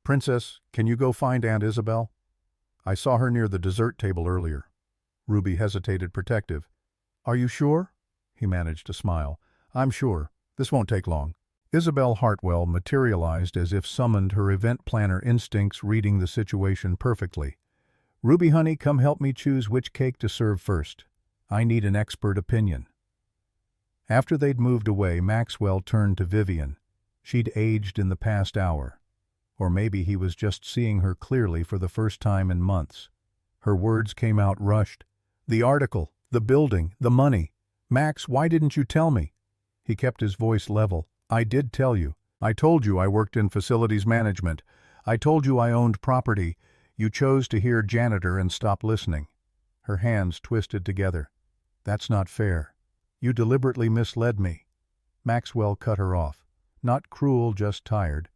"Princess, can you go find Aunt Isabel? I saw her near the dessert table earlier." Ruby hesitated, protective. "Are you sure?" He managed to smile. "I'm sure. This won't take long." Isabel Hartwell materialized as if summoned, her event planner instincts reading the situation perfectly. Ruby honey, come help me choose which cake to serve first. I need an expert opinion. After they'd moved away, Maxwell turned to Vivian. She'd aged in the past hour. Or maybe he was just seeing her clearly for the first time in months. Her words came out rushed. The article, the building, the money. Max, why didn't you tell me? He kept his voice level. I did tell you. I told you I worked in facilities management. I told you I owned property. You chose to hear Janitor and stop listening. Her hands twisted together. That's not fair. You deliberately misled me. Maxwell cut her off. Not cruel, just tired.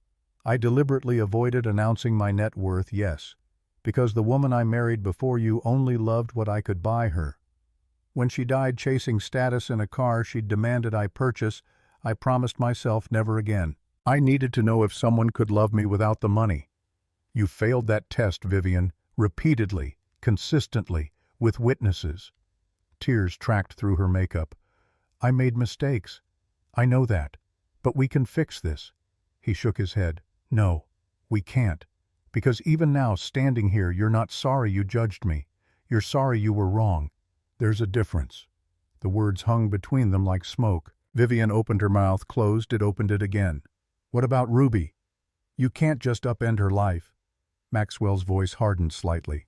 I deliberately avoided announcing my net worth, yes, because the woman I married before you only loved what I could buy her. When she died chasing status in a car she'd demanded I purchase, I promised myself never again. I needed to know if someone could love me without the money. You failed that test, Vivian, repeatedly, consistently, with witnesses. Tears tracked through her makeup. I made mistakes. I know that. But we can fix this. He shook his head. No, we can't. Because even now, standing here, you're not sorry you judged me. You're sorry you were wrong. There's a difference. The words hung between them like smoke. Vivian opened her mouth, closed it, opened it again. What about Ruby? You can't just upend her life. Maxwell's voice hardened slightly.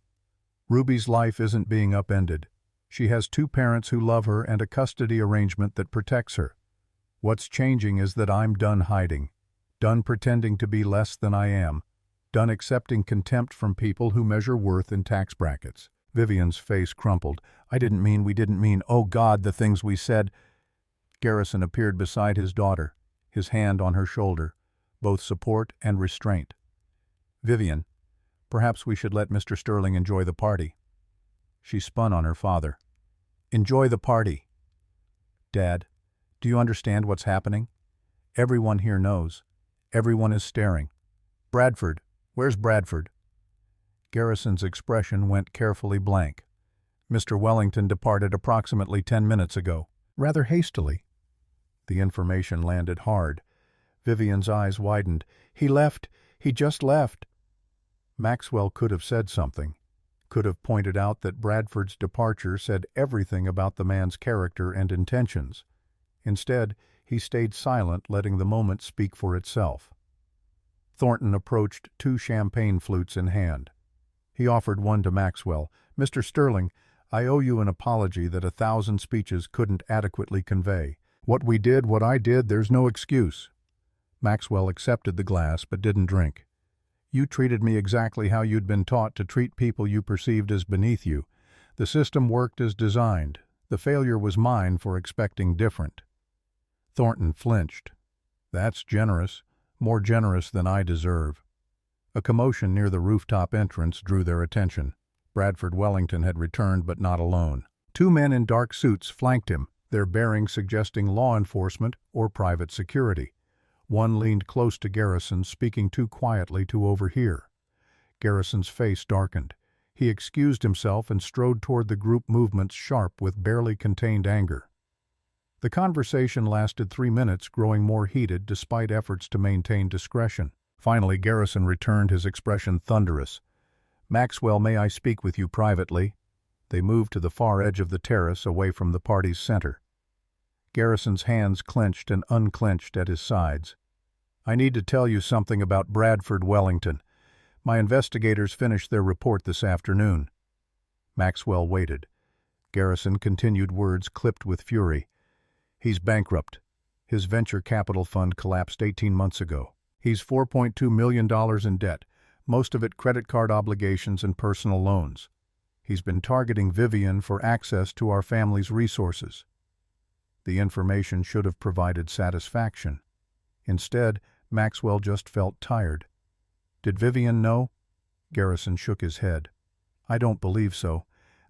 Ruby's life isn't being upended. She has 2 parents who love her and a custody arrangement that protects her. What's changing is that I'm done hiding, done pretending to be less than I am, done accepting contempt from people who measure worth in tax brackets. Vivian's face crumpled. We didn't mean, oh God, the things we said. Garrison appeared beside his daughter, his hand on her shoulder, both support and restraint. Vivian, perhaps we should let Mr. Sterling enjoy the party. She spun on her father. Enjoy the party. Dad, do you understand what's happening? Everyone here knows. Everyone is staring. Bradford, where's Bradford? Garrison's expression went carefully blank. Mr. Wellington departed approximately 10 minutes ago, rather hastily. The information landed hard. Vivian's eyes widened. He left. He just left. Maxwell could have said something, could have pointed out that Bradford's departure said everything about the man's character and intentions. Instead, he stayed silent, letting the moment speak for itself. Thornton approached 2 champagne flutes in hand. He offered one to Maxwell. Mr. Sterling, I owe you an apology that 1,000 speeches couldn't adequately convey. What we did, what I did, there's no excuse. Maxwell accepted the glass but didn't drink. You treated me exactly how you'd been taught to treat people you perceived as beneath you. The system worked as designed. The failure was mine for expecting different. Thornton flinched. That's generous, more generous than I deserve. A commotion near the rooftop entrance drew their attention. Bradford Wellington had returned, but not alone. 2 men in dark suits flanked him, their bearing suggesting law enforcement or private security. One leaned close to Garrison, speaking too quietly to overhear. Garrison's face darkened. He excused himself and strode toward the group movements, sharp with barely contained anger. The conversation lasted 3 minutes, growing more heated despite efforts to maintain discretion. Finally, Garrison returned, his expression thunderous. Maxwell, may I speak with you privately? They moved to the far edge of the terrace, away from the party's center. Garrison's hands clenched and unclenched at his sides. I need to tell you something about Bradford Wellington. My investigators finished their report this afternoon. Maxwell waited. Garrison continued, words clipped with fury. He's bankrupt. His venture capital fund collapsed 18 months ago. He's $4.2 million in debt, most of it credit card obligations and personal loans. He's been targeting Vivian for access to our family's resources. The information should have provided satisfaction. Instead, Maxwell just felt tired. Did Vivian know? Garrison shook his head. I don't believe so.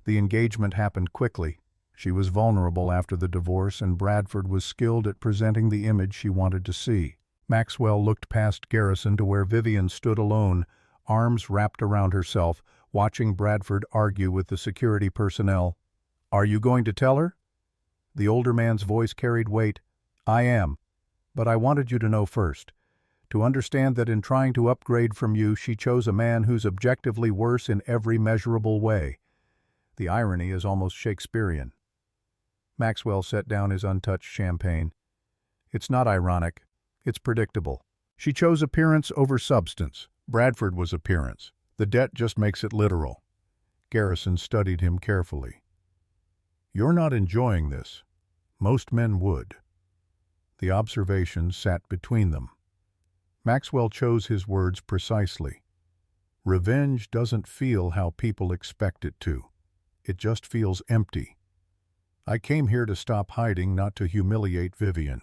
The engagement happened quickly. She was vulnerable after the divorce, and Bradford was skilled at presenting the image she wanted to see. Maxwell looked past Garrison to where Vivian stood alone, arms wrapped around herself, watching Bradford argue with the security personnel. Are you going to tell her? The older man's voice carried weight. I am. But I wanted you to know first. To understand that in trying to upgrade from you, she chose a man who's objectively worse in every measurable way. The irony is almost Shakespearean. Maxwell set down his untouched champagne. It's not ironic. It's predictable. She chose appearance over substance. Bradford was appearance. The debt just makes it literal. Garrison studied him carefully. You're not enjoying this. Most men would. The observation sat between them. Maxwell chose his words precisely. Revenge doesn't feel how people expect it to. It just feels empty. I came here to stop hiding, not to humiliate Vivian.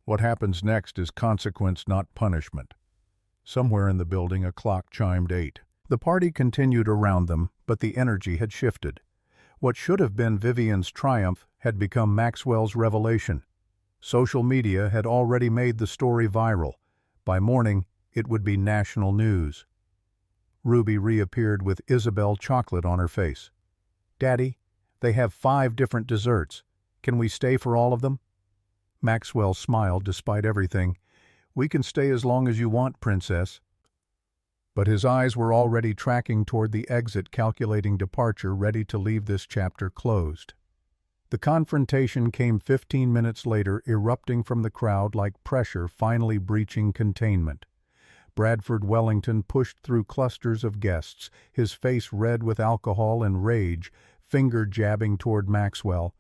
What happens next is consequence, not punishment. Somewhere in the building a clock chimed 8. The party continued around them, but the energy had shifted. What should have been Vivian's triumph had become Maxwell's revelation. Social media had already made the story viral. By morning, it would be national news. Ruby reappeared with Isabel chocolate on her face. "Daddy, they have 5 different desserts. Can we stay for all of them?" Maxwell smiled despite everything. "We can stay as long as you want, Princess." But his eyes were already tracking toward the exit, calculating departure, ready to leave this chapter closed. The confrontation came 15 minutes later, erupting from the crowd like pressure finally breaching containment. Bradford Wellington pushed through clusters of guests, his face red with alcohol and rage, finger jabbing toward Maxwell.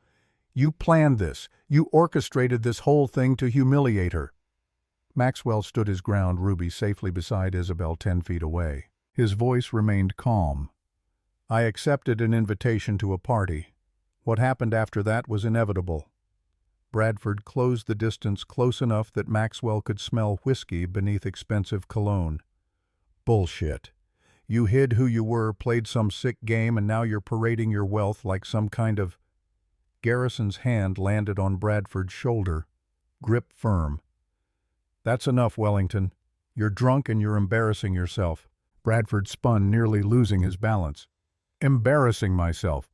"You planned this. You orchestrated this whole thing to humiliate her." Maxwell stood his ground, Ruby safely beside Isabel 10 feet away. His voice remained calm. "I accepted an invitation to a party. What happened after that was inevitable." Bradford closed the distance close enough that Maxwell could smell whiskey beneath expensive cologne. "Bullshit. You hid who you were, played some sick game, and now you're parading your wealth like some kind of—" Garrison's hand landed on Bradford's shoulder, grip firm. "That's enough, Wellington. You're drunk and you're embarrassing yourself." Bradford spun, nearly losing his balance. "Embarrassing myself?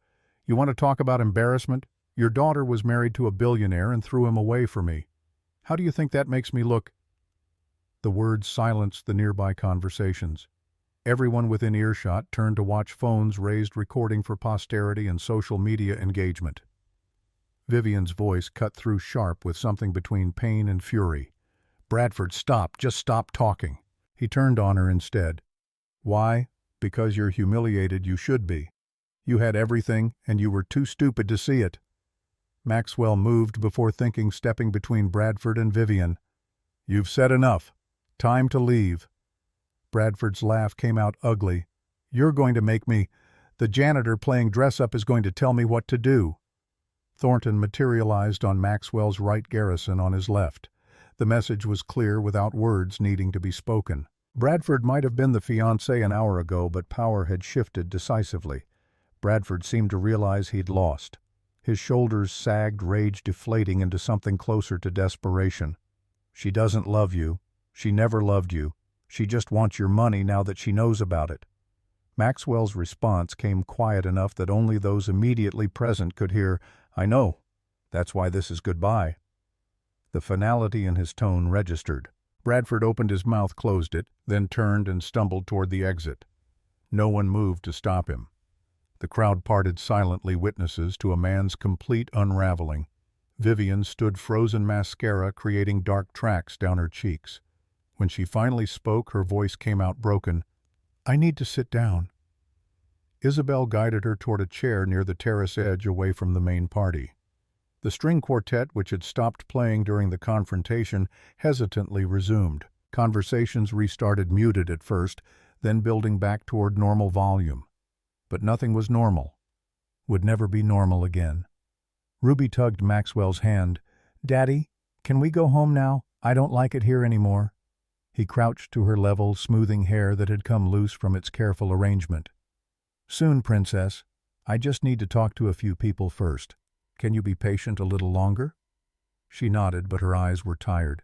You want to talk about embarrassment? Your daughter was married to a billionaire and threw him away for me. How do you think that makes me look?" The words silenced the nearby conversations. Everyone within earshot turned to watch phones raised, recording for posterity and social media engagement. Vivian's voice cut through sharp with something between pain and fury. "Bradford, stop. Just stop talking." He turned on her instead. "Why? Because you're humiliated. You should be. You had everything, and you were too stupid to see it." Maxwell moved before thinking, stepping between Bradford and Vivian. "You've said enough. Time to leave." Bradford's laugh came out ugly. "You're going to make me— the janitor playing dress-up is going to tell me what to do." Thornton materialized on Maxwell's right, Garrison on his left. The message was clear without words needing to be spoken. Bradford might have been the fiancé an hour ago, but power had shifted decisively. Bradford seemed to realize he'd lost. His shoulders sagged, rage deflating into something closer to desperation. "She doesn't love you. She never loved you. She just wants your money now that she knows about it." Maxwell's response came quiet enough that only those immediately present could hear, "I know. That's why this is goodbye." The finality in his tone registered. Bradford opened his mouth, closed it, then turned and stumbled toward the exit. No one moved to stop him. The crowd parted silently, witnesses to a man's complete unraveling. Vivian stood frozen, mascara creating dark tracks down her cheeks. When she finally spoke, her voice came out broken. "I need to sit down." Isabel guided her toward a chair near the terrace edge, away from the main party. The string quartet, which had stopped playing during the confrontation, hesitantly resumed. Conversations restarted, muted at first, then building back toward normal volume. But nothing was normal. Would never be normal again. Ruby tugged Maxwell's hand. "Daddy, can we go home now? I don't like it here anymore." He crouched to her level, smoothing hair that had come loose from its careful arrangement. "Soon, Princess. I just need to talk to a few people first. Can you be patient a little longer?" She nodded, but her eyes were tired.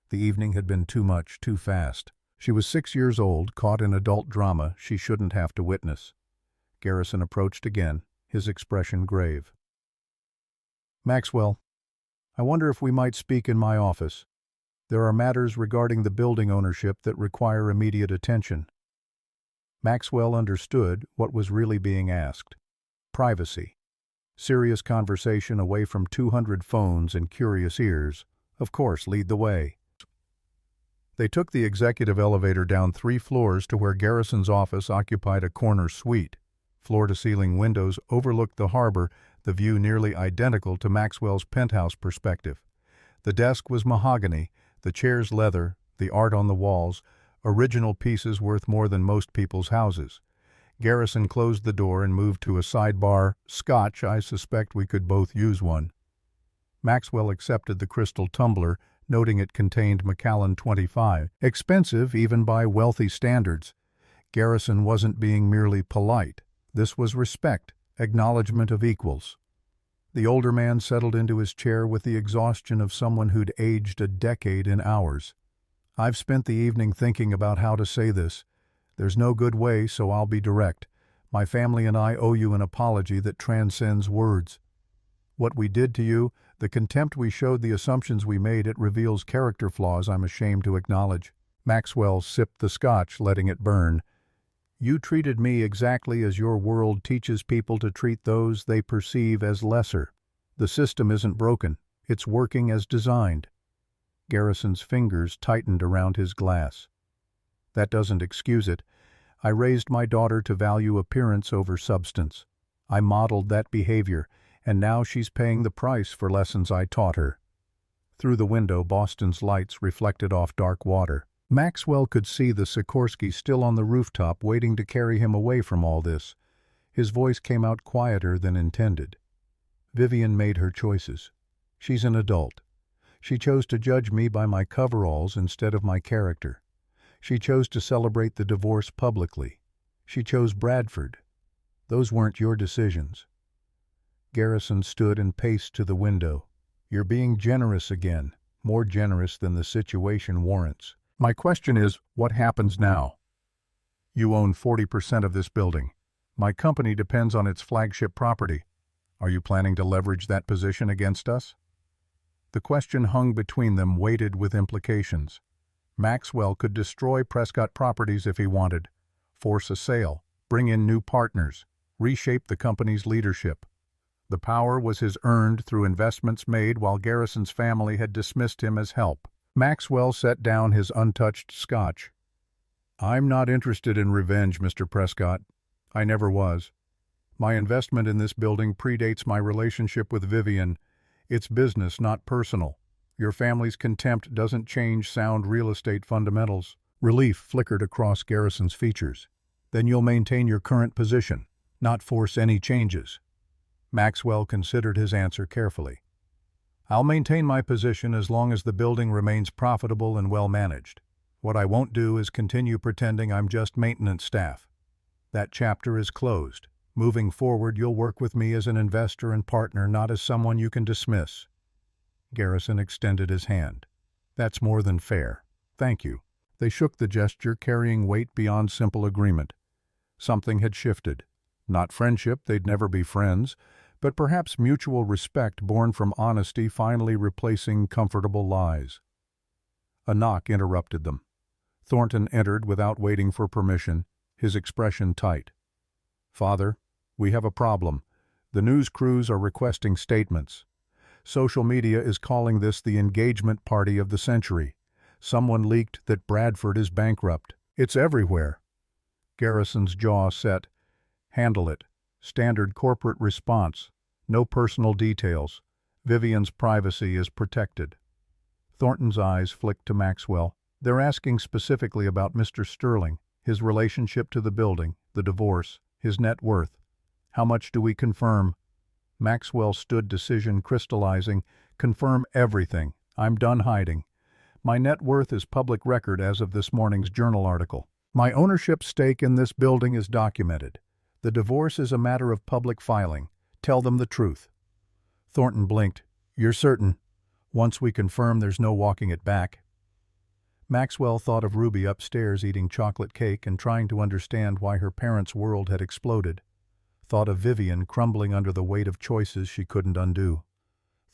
The evening had been too much, too fast. She was 6 years old, caught in adult drama she shouldn't have to witness. Garrison approached again, his expression grave. "Maxwell, I wonder if we might speak in my office." There are matters regarding the building ownership that require immediate attention. Maxwell understood what was really being asked. Privacy. Serious conversation away from 200 phones and curious ears. Of course, lead the way. They took the executive elevator down 3 floors to where Garrison's office occupied a corner suite. Floor-to-ceiling windows overlooked the harbor, the view nearly identical to Maxwell's penthouse perspective. The desk was mahogany, the chairs leather, the art on the walls, original pieces worth more than most people's houses. Garrison closed the door and moved to a sidebar. Scotch, I suspect we could both use one. Maxwell accepted the crystal tumbler, noting it contained Macallan 25. Expensive even by wealthy standards. Garrison wasn't being merely polite. This was respect, acknowledgement of equals. The older man settled into his chair with the exhaustion of someone who'd aged a decade in hours. I've spent the evening thinking about how to say this. There's no good way, so I'll be direct. My family and I owe you an apology that transcends words. What we did to you, the contempt we showed, the assumptions we made, it reveals character flaws I'm ashamed to acknowledge. Maxwell sipped the scotch, letting it burn. You treated me exactly as your world teaches people to treat those they perceive as lesser. The system isn't broken. It's working as designed. Garrison's fingers tightened around his glass. That doesn't excuse it. I raised my daughter to value appearance over substance. I modeled that behavior, and now she's paying the price for lessons I taught her. Through the window, Boston's lights reflected off dark water. Maxwell could see the Sikorsky still on the rooftop, waiting to carry him away from all this. His voice came out quieter than intended. Vivian made her choices. She's an adult. She chose to judge me by my coveralls instead of my character. She chose to celebrate the divorce publicly. She chose Bradford. Those weren't your decisions. Garrison stood and paced to the window. You're being generous again, more generous than the situation warrants. My question is, what happens now? You own 40% of this building. My company depends on its flagship property. Are you planning to leverage that position against us? The question hung between them, weighted with implications. Maxwell could destroy Prescott Properties if he wanted, force a sale, bring in new partners, reshape the company's leadership. The power was his, earned through investments made while Garrison's family had dismissed him as help. Maxwell set down his untouched scotch. I'm not interested in revenge, Mr. Prescott. I never was. My investment in this building predates my relationship with Vivian. It's business, not personal. Your family's contempt doesn't change sound real estate fundamentals. Relief flickered across Garrison's features. Then you'll maintain your current position, not force any changes. Maxwell considered his answer carefully. I'll maintain my position as long as the building remains profitable and well managed. What I won't do is continue pretending I'm just maintenance staff. That chapter is closed. Moving forward, you'll work with me as an investor and partner, not as someone you can dismiss. Garrison extended his hand. That's more than fair. Thank you. They shook the gesture, carrying weight beyond simple agreement. Something had shifted. Not friendship, they'd never be friends, but perhaps mutual respect born from honesty finally replacing comfortable lies. A knock interrupted them. Thornton entered without waiting for permission, his expression tight. Father, we have a problem. The news crews are requesting statements. Social media is calling this the engagement party of the century. Someone leaked that Bradford is bankrupt. It's everywhere. Garrison's jaw set. Handle it. Standard corporate response. No personal details. Vivian's privacy is protected. Thornton's eyes flicked to Maxwell. They're asking specifically about Mr. Sterling, his relationship to the building, the divorce, his net worth. How much do we confirm? Maxwell stood, decision crystallizing. Confirm everything. I'm done hiding. My net worth is public record as of this morning's journal article. My ownership stake in this building is documented. The divorce is a matter of public filing. Tell them the truth. Thornton blinked. You're certain? Once we confirm, there's no walking it back. Maxwell thought of Ruby upstairs eating chocolate cake and trying to understand why her parents' world had exploded. Thought of Vivian crumbling under the weight of choices she couldn't undo.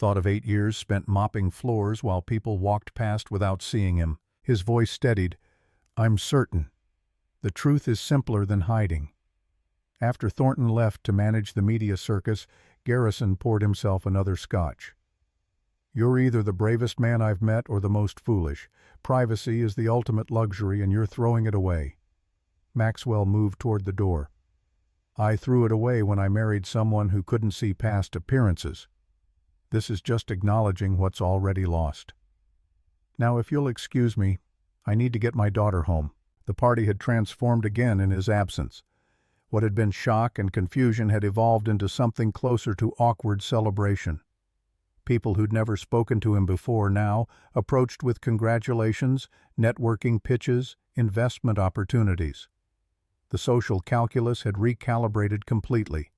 Thought of 8 years spent mopping floors while people walked past without seeing him. His voice steadied. I'm certain. The truth is simpler than hiding. After Thornton left to manage the media circus, Garrison poured himself another scotch. You're either the bravest man I've met or the most foolish. Privacy is the ultimate luxury and you're throwing it away. Maxwell moved toward the door. I threw it away when I married someone who couldn't see past appearances. This is just acknowledging what's already lost. Now, if you'll excuse me, I need to get my daughter home. The party had transformed again in his absence. What had been shock and confusion had evolved into something closer to awkward celebration. People who'd never spoken to him before now approached with congratulations, networking pitches, investment opportunities. The social calculus had recalibrated completely.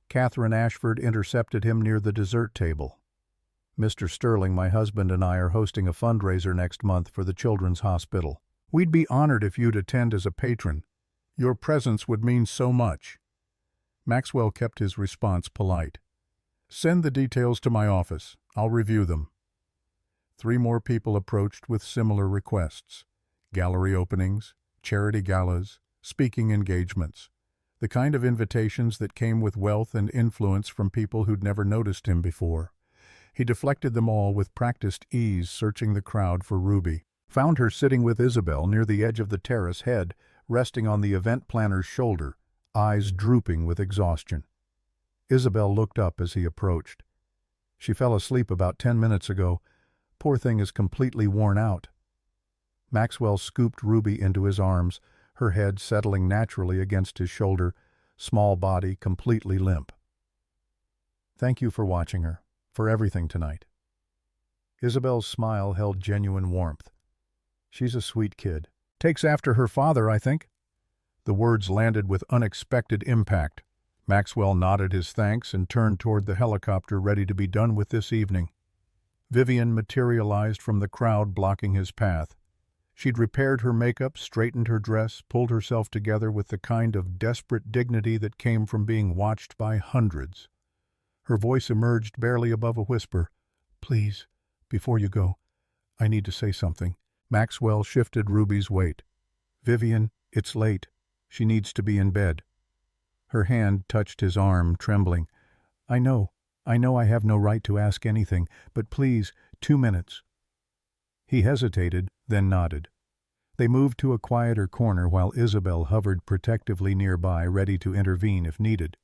Catherine Ashford intercepted him near the dessert table. Mr. Sterling, my husband and I are hosting a fundraiser next month for the Children's Hospital. We'd be honored if you'd attend as a patron. Your presence would mean so much. Maxwell kept his response polite. Send the details to my office. I'll review them. 3 more people approached with similar requests. Gallery openings, charity galas, speaking engagements. The kind of invitations that came with wealth and influence from people who'd never noticed him before. He deflected them all with practiced ease, searching the crowd for Ruby. Found her sitting with Isabel near the edge of the terrace, head resting on the event planner's shoulder, eyes drooping with exhaustion. Isabel looked up as he approached. She fell asleep about 10 minutes ago. Poor thing is completely worn out. Maxwell scooped Ruby into his arms, her head settling naturally against his shoulder, small body completely limp. Thank you for watching her, for everything tonight. Isabel's smile held genuine warmth. She's a sweet kid. Takes after her father, I think. The words landed with unexpected impact. Maxwell nodded his thanks and turned toward the helicopter, ready to be done with this evening. Vivian materialized from the crowd blocking his path. She'd repaired her makeup, straightened her dress, pulled herself together with the kind of desperate dignity that came from being watched by hundreds. Her voice emerged barely above a whisper. Please, before you go, I need to say something. Maxwell shifted Ruby's weight. Vivian, it's late. She needs to be in bed. Her hand touched his arm, trembling. I know I have no right to ask anything, but please, 2 minutes. He hesitated, then nodded. They moved to a quieter corner while Isabel hovered protectively nearby, ready to intervene if needed.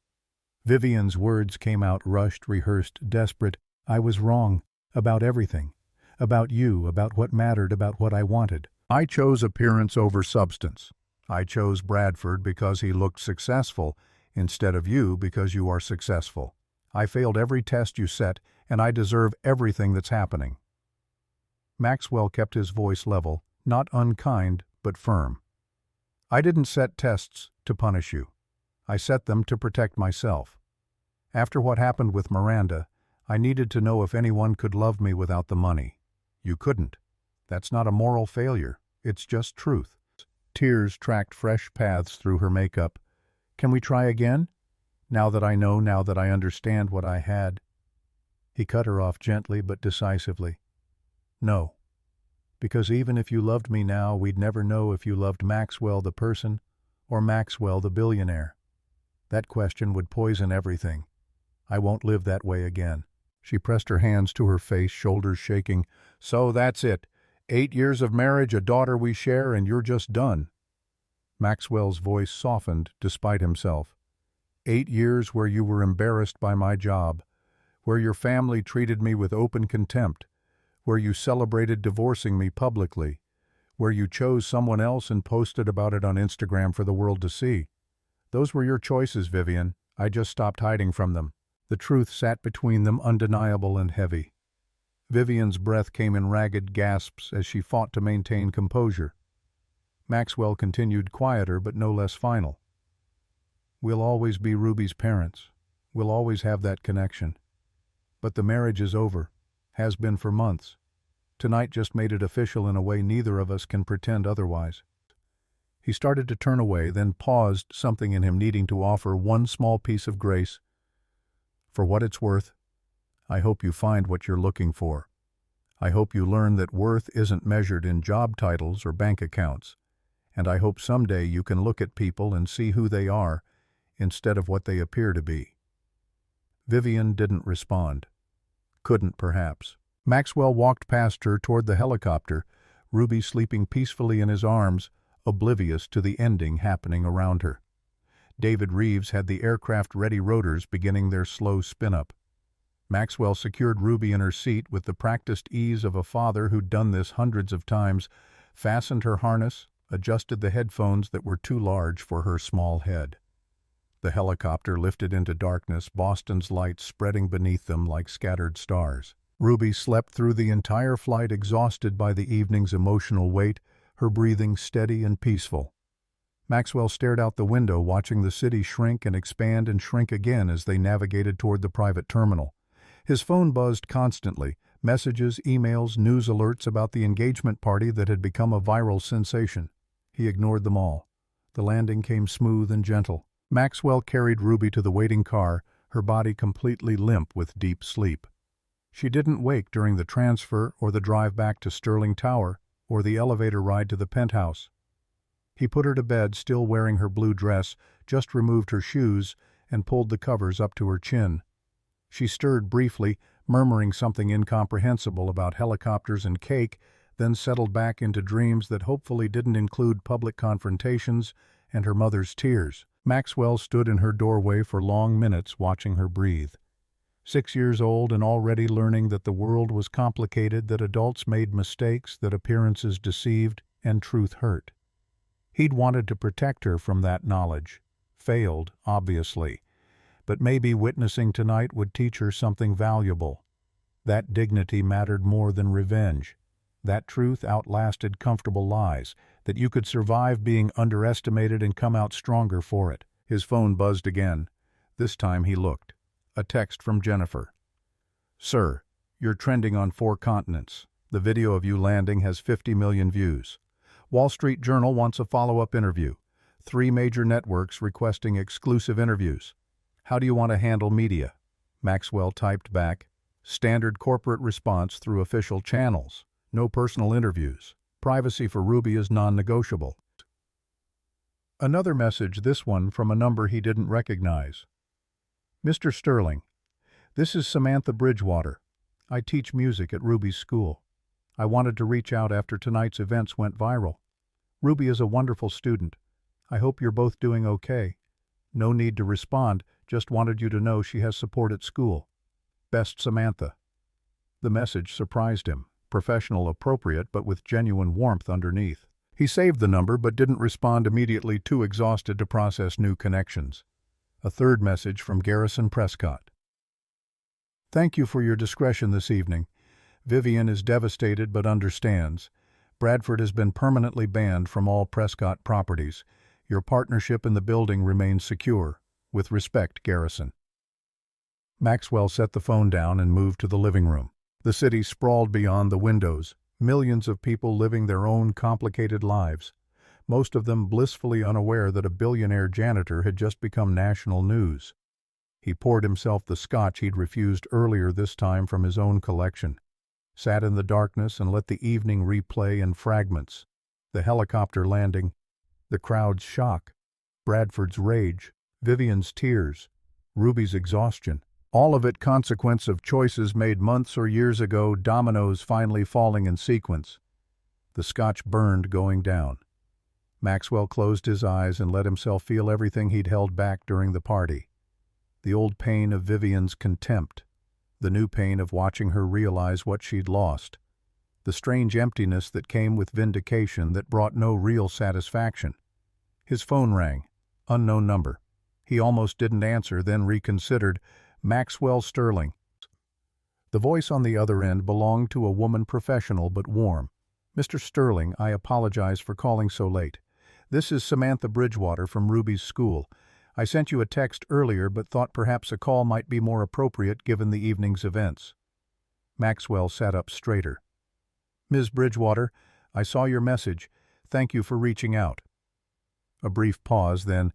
Vivian's words came out rushed, rehearsed, desperate. I was wrong. About everything. About you, about what mattered, about what I wanted. I chose appearance over substance. I chose Bradford because he looked successful, instead of you because you are successful. I failed every test you set, and I deserve everything that's happening. Maxwell kept his voice level, not unkind, but firm. I didn't set tests to punish you. I set them to protect myself. After what happened with Miranda, I needed to know if anyone could love me without the money. You couldn't. That's not a moral failure. It's just truth. Tears tracked fresh paths through her makeup. Can we try again? Now that I know, now that I understand what I had. He cut her off gently but decisively. No. Because even if you loved me now, we'd never know if you loved Maxwell the person or Maxwell the billionaire. That question would poison everything. I won't live that way again. She pressed her hands to her face, shoulders shaking. So that's it. 8 years of marriage, a daughter we share, and you're just done. Maxwell's voice softened despite himself. 8 years where you were embarrassed by my job, where your family treated me with open contempt, where you celebrated divorcing me publicly, where you chose someone else and posted about it on Instagram for the world to see. Those were your choices, Vivian. I just stopped hiding from them. The truth sat between them, undeniable and heavy. Vivian's breath came in ragged gasps as she fought to maintain composure. Maxwell continued, quieter but no less final. We'll always be Ruby's parents. We'll always have that connection. But the marriage is over. Has been for months. Tonight just made it official in a way neither of us can pretend otherwise. He started to turn away, then paused, something in him needing to offer one small piece of grace. For what it's worth, I hope you find what you're looking for. I hope you learn that worth isn't measured in job titles or bank accounts. And I hope someday you can look at people and see who they are instead of what they appear to be." Vivian didn't respond. Couldn't, perhaps. Maxwell walked past her toward the helicopter, Ruby sleeping peacefully in his arms, oblivious to the ending happening around her. David Reeves had the aircraft-ready rotors beginning their slow spin-up. Maxwell secured Ruby in her seat with the practiced ease of a father who'd done this hundreds of times, fastened her harness, adjusted the headphones that were too large for her small head. The helicopter lifted into darkness, Boston's lights spreading beneath them like scattered stars. Ruby slept through the entire flight, exhausted by the evening's emotional weight, her breathing steady and peaceful. Maxwell stared out the window, watching the city shrink and expand and shrink again as they navigated toward the private terminal. His phone buzzed constantly, messages, emails, news alerts about the engagement party that had become a viral sensation. He ignored them all. The landing came smooth and gentle. Maxwell carried Ruby to the waiting car, her body completely limp with deep sleep. She didn't wake during the transfer or the drive back to Sterling Tower or the elevator ride to the penthouse. He put her to bed, still wearing her blue dress, just removed her shoes, and pulled the covers up to her chin. She stirred briefly, murmuring something incomprehensible about helicopters and cake, then settled back into dreams that hopefully didn't include public confrontations and her mother's tears. Maxwell stood in her doorway for long minutes, watching her breathe. 6 years old and already learning that the world was complicated, that adults made mistakes, that appearances deceived, and truth hurt. He'd wanted to protect her from that knowledge. Failed, obviously. But maybe witnessing tonight would teach her something valuable. That dignity mattered more than revenge. That truth outlasted comfortable lies, that you could survive being underestimated and come out stronger for it. His phone buzzed again. This time he looked. A text from Jennifer. "Sir, you're trending on 4 continents. The video of you landing has 50 million views. Wall Street Journal wants a follow-up interview. 3 major networks requesting exclusive interviews. How do you want to handle media?" Maxwell typed back. "Standard corporate response through official channels. No personal interviews. Privacy for Ruby is non-negotiable." Another message, this one from a number he didn't recognize. "Mr. Sterling, this is Samantha Bridgewater. I teach music at Ruby's school. I wanted to reach out after tonight's events went viral. Ruby is a wonderful student. I hope you're both doing okay. No need to respond, just wanted you to know she has support at school. Best, Samantha." The message surprised him. Professional, appropriate, but with genuine warmth underneath. He saved the number but didn't respond immediately, too exhausted to process new connections. A third message from Garrison Prescott. "Thank you for your discretion this evening. Vivian is devastated but understands. Bradford has been permanently banned from all Prescott properties. Your partnership in the building remains secure. With respect, Garrison." Maxwell set the phone down and moved to the living room. The city sprawled beyond the windows, millions of people living their own complicated lives, most of them blissfully unaware that a billionaire janitor had just become national news. He poured himself the scotch he'd refused earlier, this time from his own collection, sat in the darkness and let the evening replay in fragments. The helicopter landing, the crowd's shock, Bradford's rage, Vivian's tears, Ruby's exhaustion. All of it consequence of choices made months or years ago, dominoes finally falling in sequence. The scotch burned, going down. Maxwell closed his eyes and let himself feel everything he'd held back during the party. The old pain of Vivian's contempt. The new pain of watching her realize what she'd lost. The strange emptiness that came with vindication that brought no real satisfaction. His phone rang. Unknown number. He almost didn't answer, then reconsidered. Maxwell Sterling. The voice on the other end belonged to a woman, professional but warm. "Mr. Sterling, I apologize for calling so late. This is Samantha Bridgewater from Ruby's school. I sent you a text earlier but thought perhaps a call might be more appropriate given the evening's events." Maxwell sat up straighter. "Ms. Bridgewater, I saw your message. Thank you for reaching out." A brief pause, then,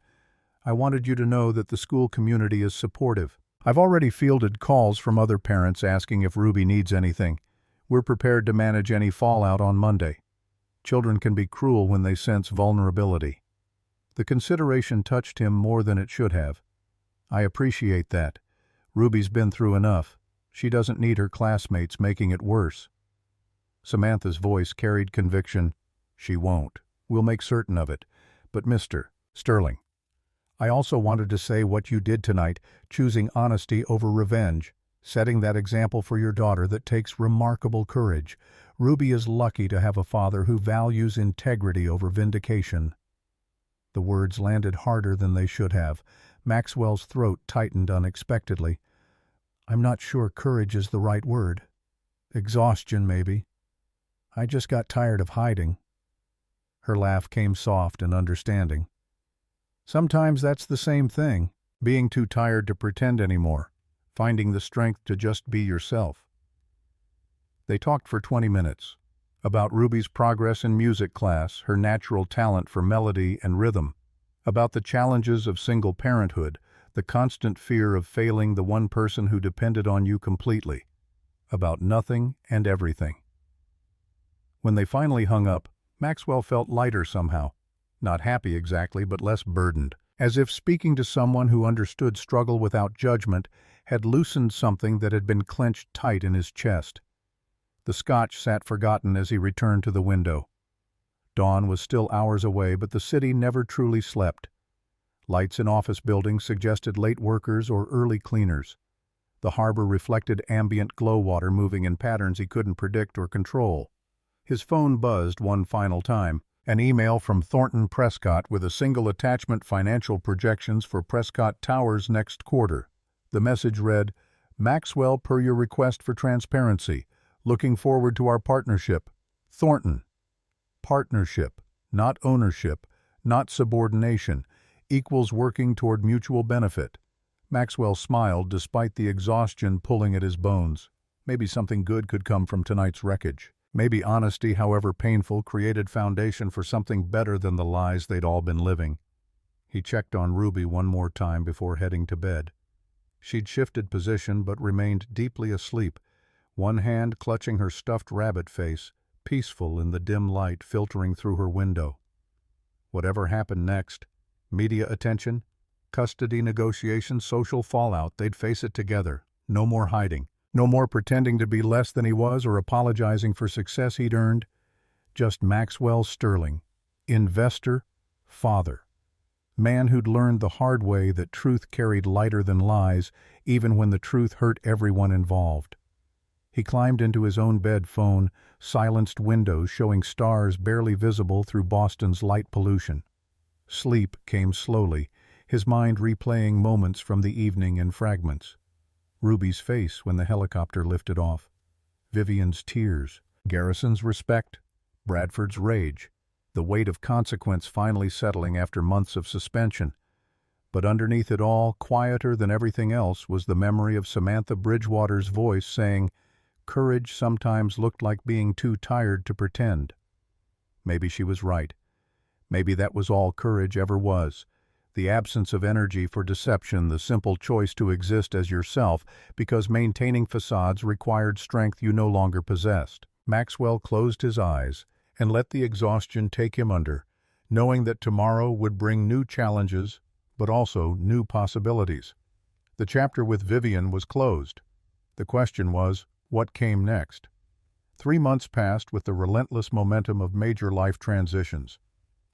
"I wanted you to know that the school community is supportive. I've already fielded calls from other parents asking if Ruby needs anything. We're prepared to manage any fallout on Monday. Children can be cruel when they sense vulnerability. The consideration touched him more than it should have. I appreciate that. Ruby's been through enough. She doesn't need her classmates making it worse. Samantha's voice carried conviction. She won't. We'll make certain of it. But Mr. Sterling, I also wanted to say what you did tonight, choosing honesty over revenge, setting that example for your daughter that takes remarkable courage. Ruby is lucky to have a father who values integrity over vindication. The words landed harder than they should have. Maxwell's throat tightened unexpectedly. I'm not sure courage is the right word. Exhaustion, maybe. I just got tired of hiding. Her laugh came soft and understanding. Sometimes that's the same thing, being too tired to pretend anymore, finding the strength to just be yourself. They talked for 20 minutes, about Ruby's progress in music class, her natural talent for melody and rhythm, about the challenges of single parenthood, the constant fear of failing the one person who depended on you completely, about nothing and everything. When they finally hung up, Maxwell felt lighter somehow, not happy exactly, but less burdened, as if speaking to someone who understood struggle without judgment had loosened something that had been clenched tight in his chest. The scotch sat forgotten as he returned to the window. Dawn was still hours away, but the city never truly slept. Lights in office buildings suggested late workers or early cleaners. The harbor reflected ambient glow water moving in patterns he couldn't predict or control. His phone buzzed one final time, an email from Thornton Prescott with a single attachment: financial projections for Prescott Towers next quarter. The message read, Maxwell, per your request for transparency. Looking forward to our partnership. Thornton. Partnership, not ownership, not subordination, equals working toward mutual benefit. Maxwell smiled despite the exhaustion pulling at his bones. Maybe something good could come from tonight's wreckage. Maybe honesty, however painful, created foundation for something better than the lies they'd all been living. He checked on Ruby one more time before heading to bed. She'd shifted position but remained deeply asleep, one hand clutching her stuffed rabbit face, peaceful in the dim light filtering through her window. Whatever happened next, media attention, custody negotiations, social fallout, they'd face it together. No more hiding. No more pretending to be less than he was or apologizing for success he'd earned. Just Maxwell Sterling, investor, father. Man who'd learned the hard way that truth carried lighter than lies, even when the truth hurt everyone involved. He climbed into his own bed phone, silenced windows showing stars barely visible through Boston's light pollution. Sleep came slowly, his mind replaying moments from the evening in fragments. Ruby's face when the helicopter lifted off. Vivian's tears. Garrison's respect. Bradford's rage. The weight of consequence finally settling after months of suspension. But underneath it all, quieter than everything else, was the memory of Samantha Bridgewater's voice saying, courage sometimes looked like being too tired to pretend. Maybe she was right. Maybe that was all courage ever was. The absence of energy for deception, the simple choice to exist as yourself because maintaining facades required strength you no longer possessed. Maxwell closed his eyes and let the exhaustion take him under, knowing that tomorrow would bring new challenges, but also new possibilities. The chapter with Vivian was closed. The question was, what came next? 3 months passed with the relentless momentum of major life transitions.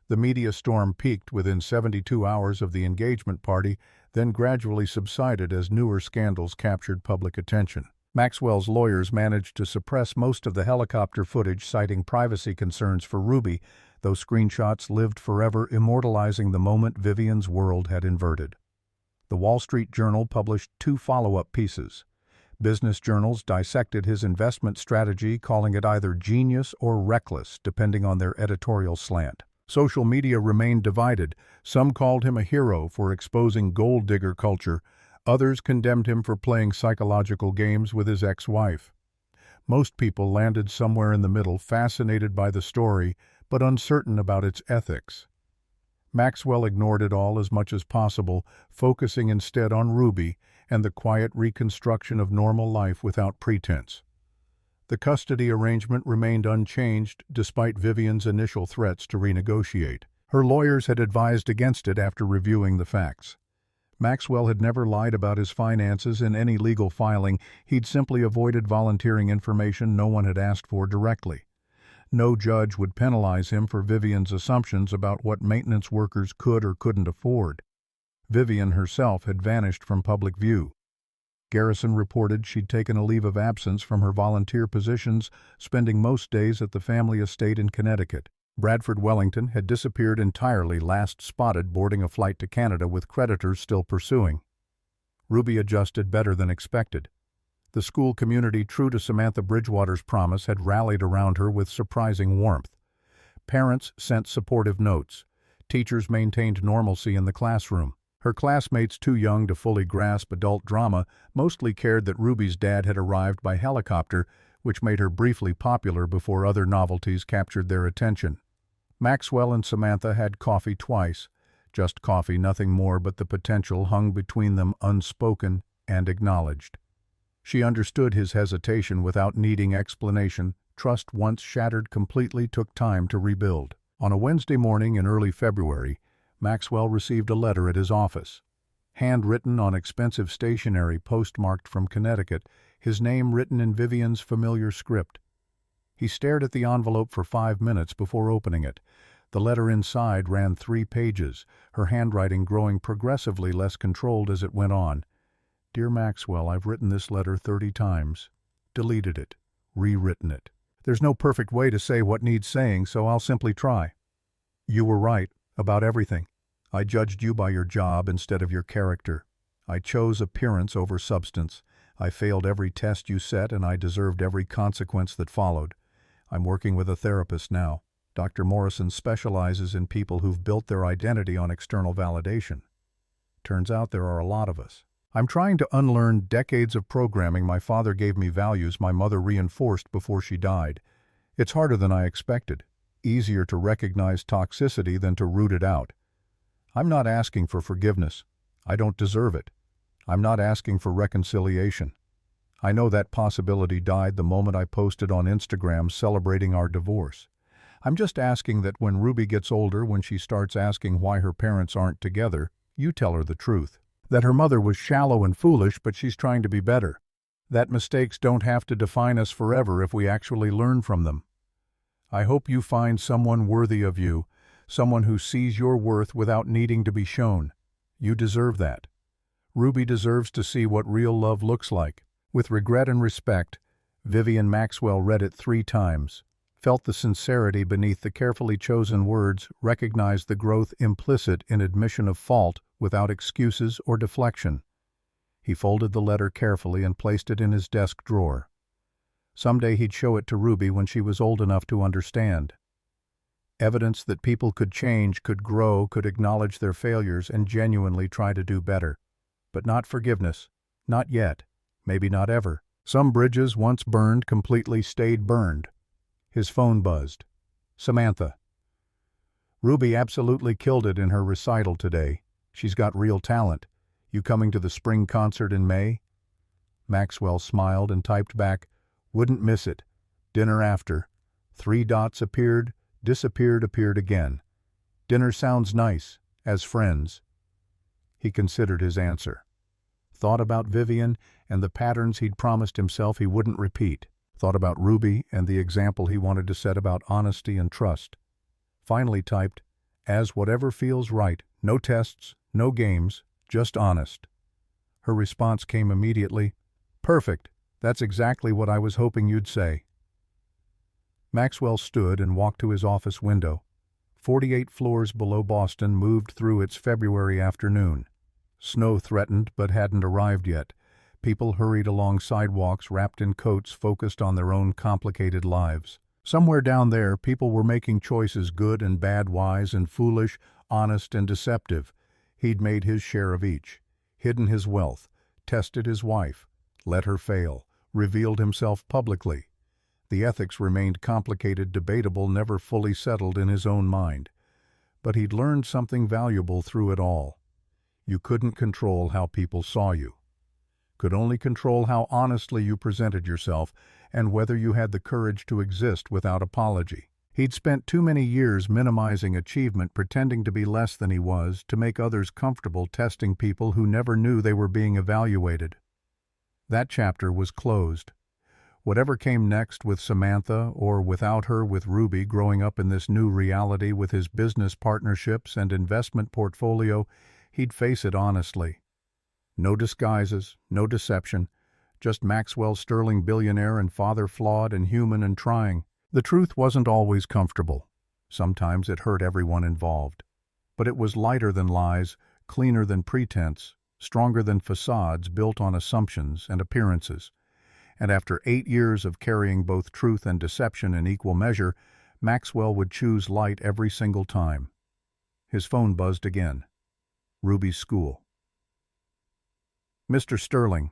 The media storm peaked within 72 hours of the engagement party, then gradually subsided as newer scandals captured public attention. Maxwell's lawyers managed to suppress most of the helicopter footage, citing privacy concerns for Ruby, though screenshots lived forever, immortalizing the moment Vivian's world had inverted. The Wall Street Journal published 2 follow-up pieces. Business journals dissected his investment strategy, calling it either genius or reckless, depending on their editorial slant. Social media remained divided. Some called him a hero for exposing gold digger culture. Others condemned him for playing psychological games with his ex-wife. Most people landed somewhere in the middle, fascinated by the story, but uncertain about its ethics. Maxwell ignored it all as much as possible, focusing instead on Ruby and the quiet reconstruction of normal life without pretense. The custody arrangement remained unchanged despite Vivian's initial threats to renegotiate. Her lawyers had advised against it after reviewing the facts. Maxwell had never lied about his finances in any legal filing. He'd simply avoided volunteering information no one had asked for directly. No judge would penalize him for Vivian's assumptions about what maintenance workers could or couldn't afford. Vivian herself had vanished from public view. Garrison reported she'd taken a leave of absence from her volunteer positions, spending most days at the family estate in Connecticut. Bradford Wellington had disappeared entirely, last spotted boarding a flight to Canada with creditors still pursuing. Ruby adjusted better than expected. The school community, true to Samantha Bridgewater's promise, had rallied around her with surprising warmth. Parents sent supportive notes. Teachers maintained normalcy in the classroom. Her classmates, too young to fully grasp adult drama, mostly cared that Ruby's dad had arrived by helicopter, which made her briefly popular before other novelties captured their attention. Maxwell and Samantha had coffee twice. Just coffee, nothing more, but the potential hung between them unspoken and acknowledged. She understood his hesitation without needing explanation. Trust once shattered completely took time to rebuild. On a Wednesday morning in early February, Maxwell received a letter at his office. Handwritten on expensive stationery postmarked from Connecticut, his name written in Vivian's familiar script. He stared at the envelope for 5 minutes before opening it. The letter inside ran 3 pages, her handwriting growing progressively less controlled as it went on. "Dear Maxwell, I've written this letter 30 times. Deleted it. Rewritten it. There's no perfect way to say what needs saying, so I'll simply try. You were right about everything. I judged you by your job instead of your character. I chose appearance over substance. I failed every test you set, and I deserved every consequence that followed. I'm working with a therapist now. Dr. Morrison specializes in people who've built their identity on external validation. Turns out there are a lot of us. I'm trying to unlearn decades of programming my father gave me, values my mother reinforced before she died. It's harder than I expected. Easier to recognize toxicity than to root it out. I'm not asking for forgiveness. I don't deserve it. I'm not asking for reconciliation. I know that possibility died the moment I posted on Instagram celebrating our divorce. I'm just asking that when Ruby gets older, when she starts asking why her parents aren't together, you tell her the truth. That her mother was shallow and foolish, but she's trying to be better. That mistakes don't have to define us forever if we actually learn from them. I hope you find someone worthy of you, someone who sees your worth without needing to be shown. You deserve that. Ruby deserves to see what real love looks like. With regret and respect, Vivian Maxwell read it 3 times, felt the sincerity beneath the carefully chosen words, recognized the growth implicit in admission of fault without excuses or deflection. He folded the letter carefully and placed it in his desk drawer. Someday he'd show it to Ruby when she was old enough to understand. Evidence that people could change, could grow, could acknowledge their failures and genuinely try to do better. But not forgiveness. Not yet. Maybe not ever. Some bridges once burned completely stayed burned. His phone buzzed. Samantha. Ruby absolutely killed it in her recital today. She's got real talent. You coming to the spring concert in May? Maxwell smiled and typed back, wouldn't miss it. Dinner after. 3 dots appeared, disappeared, appeared again. Dinner sounds nice, as friends. He considered his answer. Thought about Vivian and the patterns he'd promised himself he wouldn't repeat. Thought about Ruby and the example he wanted to set about honesty and trust. Finally typed, as whatever feels right, no tests, no games, just honest. Her response came immediately, perfect, that's exactly what I was hoping you'd say. Maxwell stood and walked to his office window. 48 floors below Boston moved through its February afternoon. Snow threatened but hadn't arrived yet. People hurried along sidewalks wrapped in coats focused on their own complicated lives. Somewhere down there, people were making choices, good and bad, wise and foolish, honest and deceptive. He'd made his share of each. Hidden his wealth, tested his wife, let her fail, revealed himself publicly. The ethics remained complicated, debatable, never fully settled in his own mind. But he'd learned something valuable through it all. You couldn't control how people saw you. Could only control how honestly you presented yourself and whether you had the courage to exist without apology. He'd spent too many years minimizing achievement, pretending to be less than he was, to make others comfortable testing people who never knew they were being evaluated. That chapter was closed. Whatever came next with Samantha, or without her with Ruby, growing up in this new reality with his business partnerships and investment portfolio, he'd face it honestly. No disguises, no deception, just Maxwell Sterling, billionaire and father, flawed and human and trying. The truth wasn't always comfortable. Sometimes it hurt everyone involved. But it was lighter than lies, cleaner than pretense, stronger than facades built on assumptions and appearances. And after 8 years of carrying both truth and deception in equal measure, Maxwell would choose light every single time. His phone buzzed again. Ruby's school. "Mr. Sterling,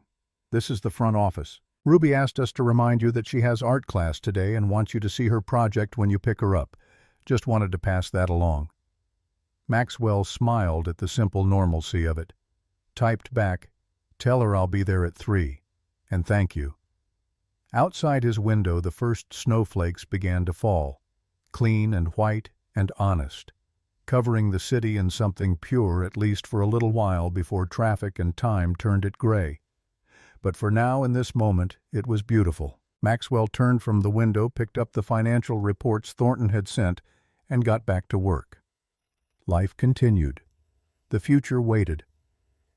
this is the front office. Ruby asked us to remind you that she has art class today and wants you to see her project when you pick her up. Just wanted to pass that along." Maxwell smiled at the simple normalcy of it. Typed back, "Tell her I'll be there at 3, and thank you." Outside his window, the first snowflakes began to fall, clean and white and honest, covering the city in something pure at least for a little while before traffic and time turned it gray. But for now, in this moment, it was beautiful. Maxwell turned from the window, picked up the financial reports Thornton had sent, and got back to work. Life continued. The future waited.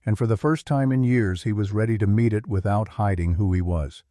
And for the first time in years, he was ready to meet it without hiding who he was.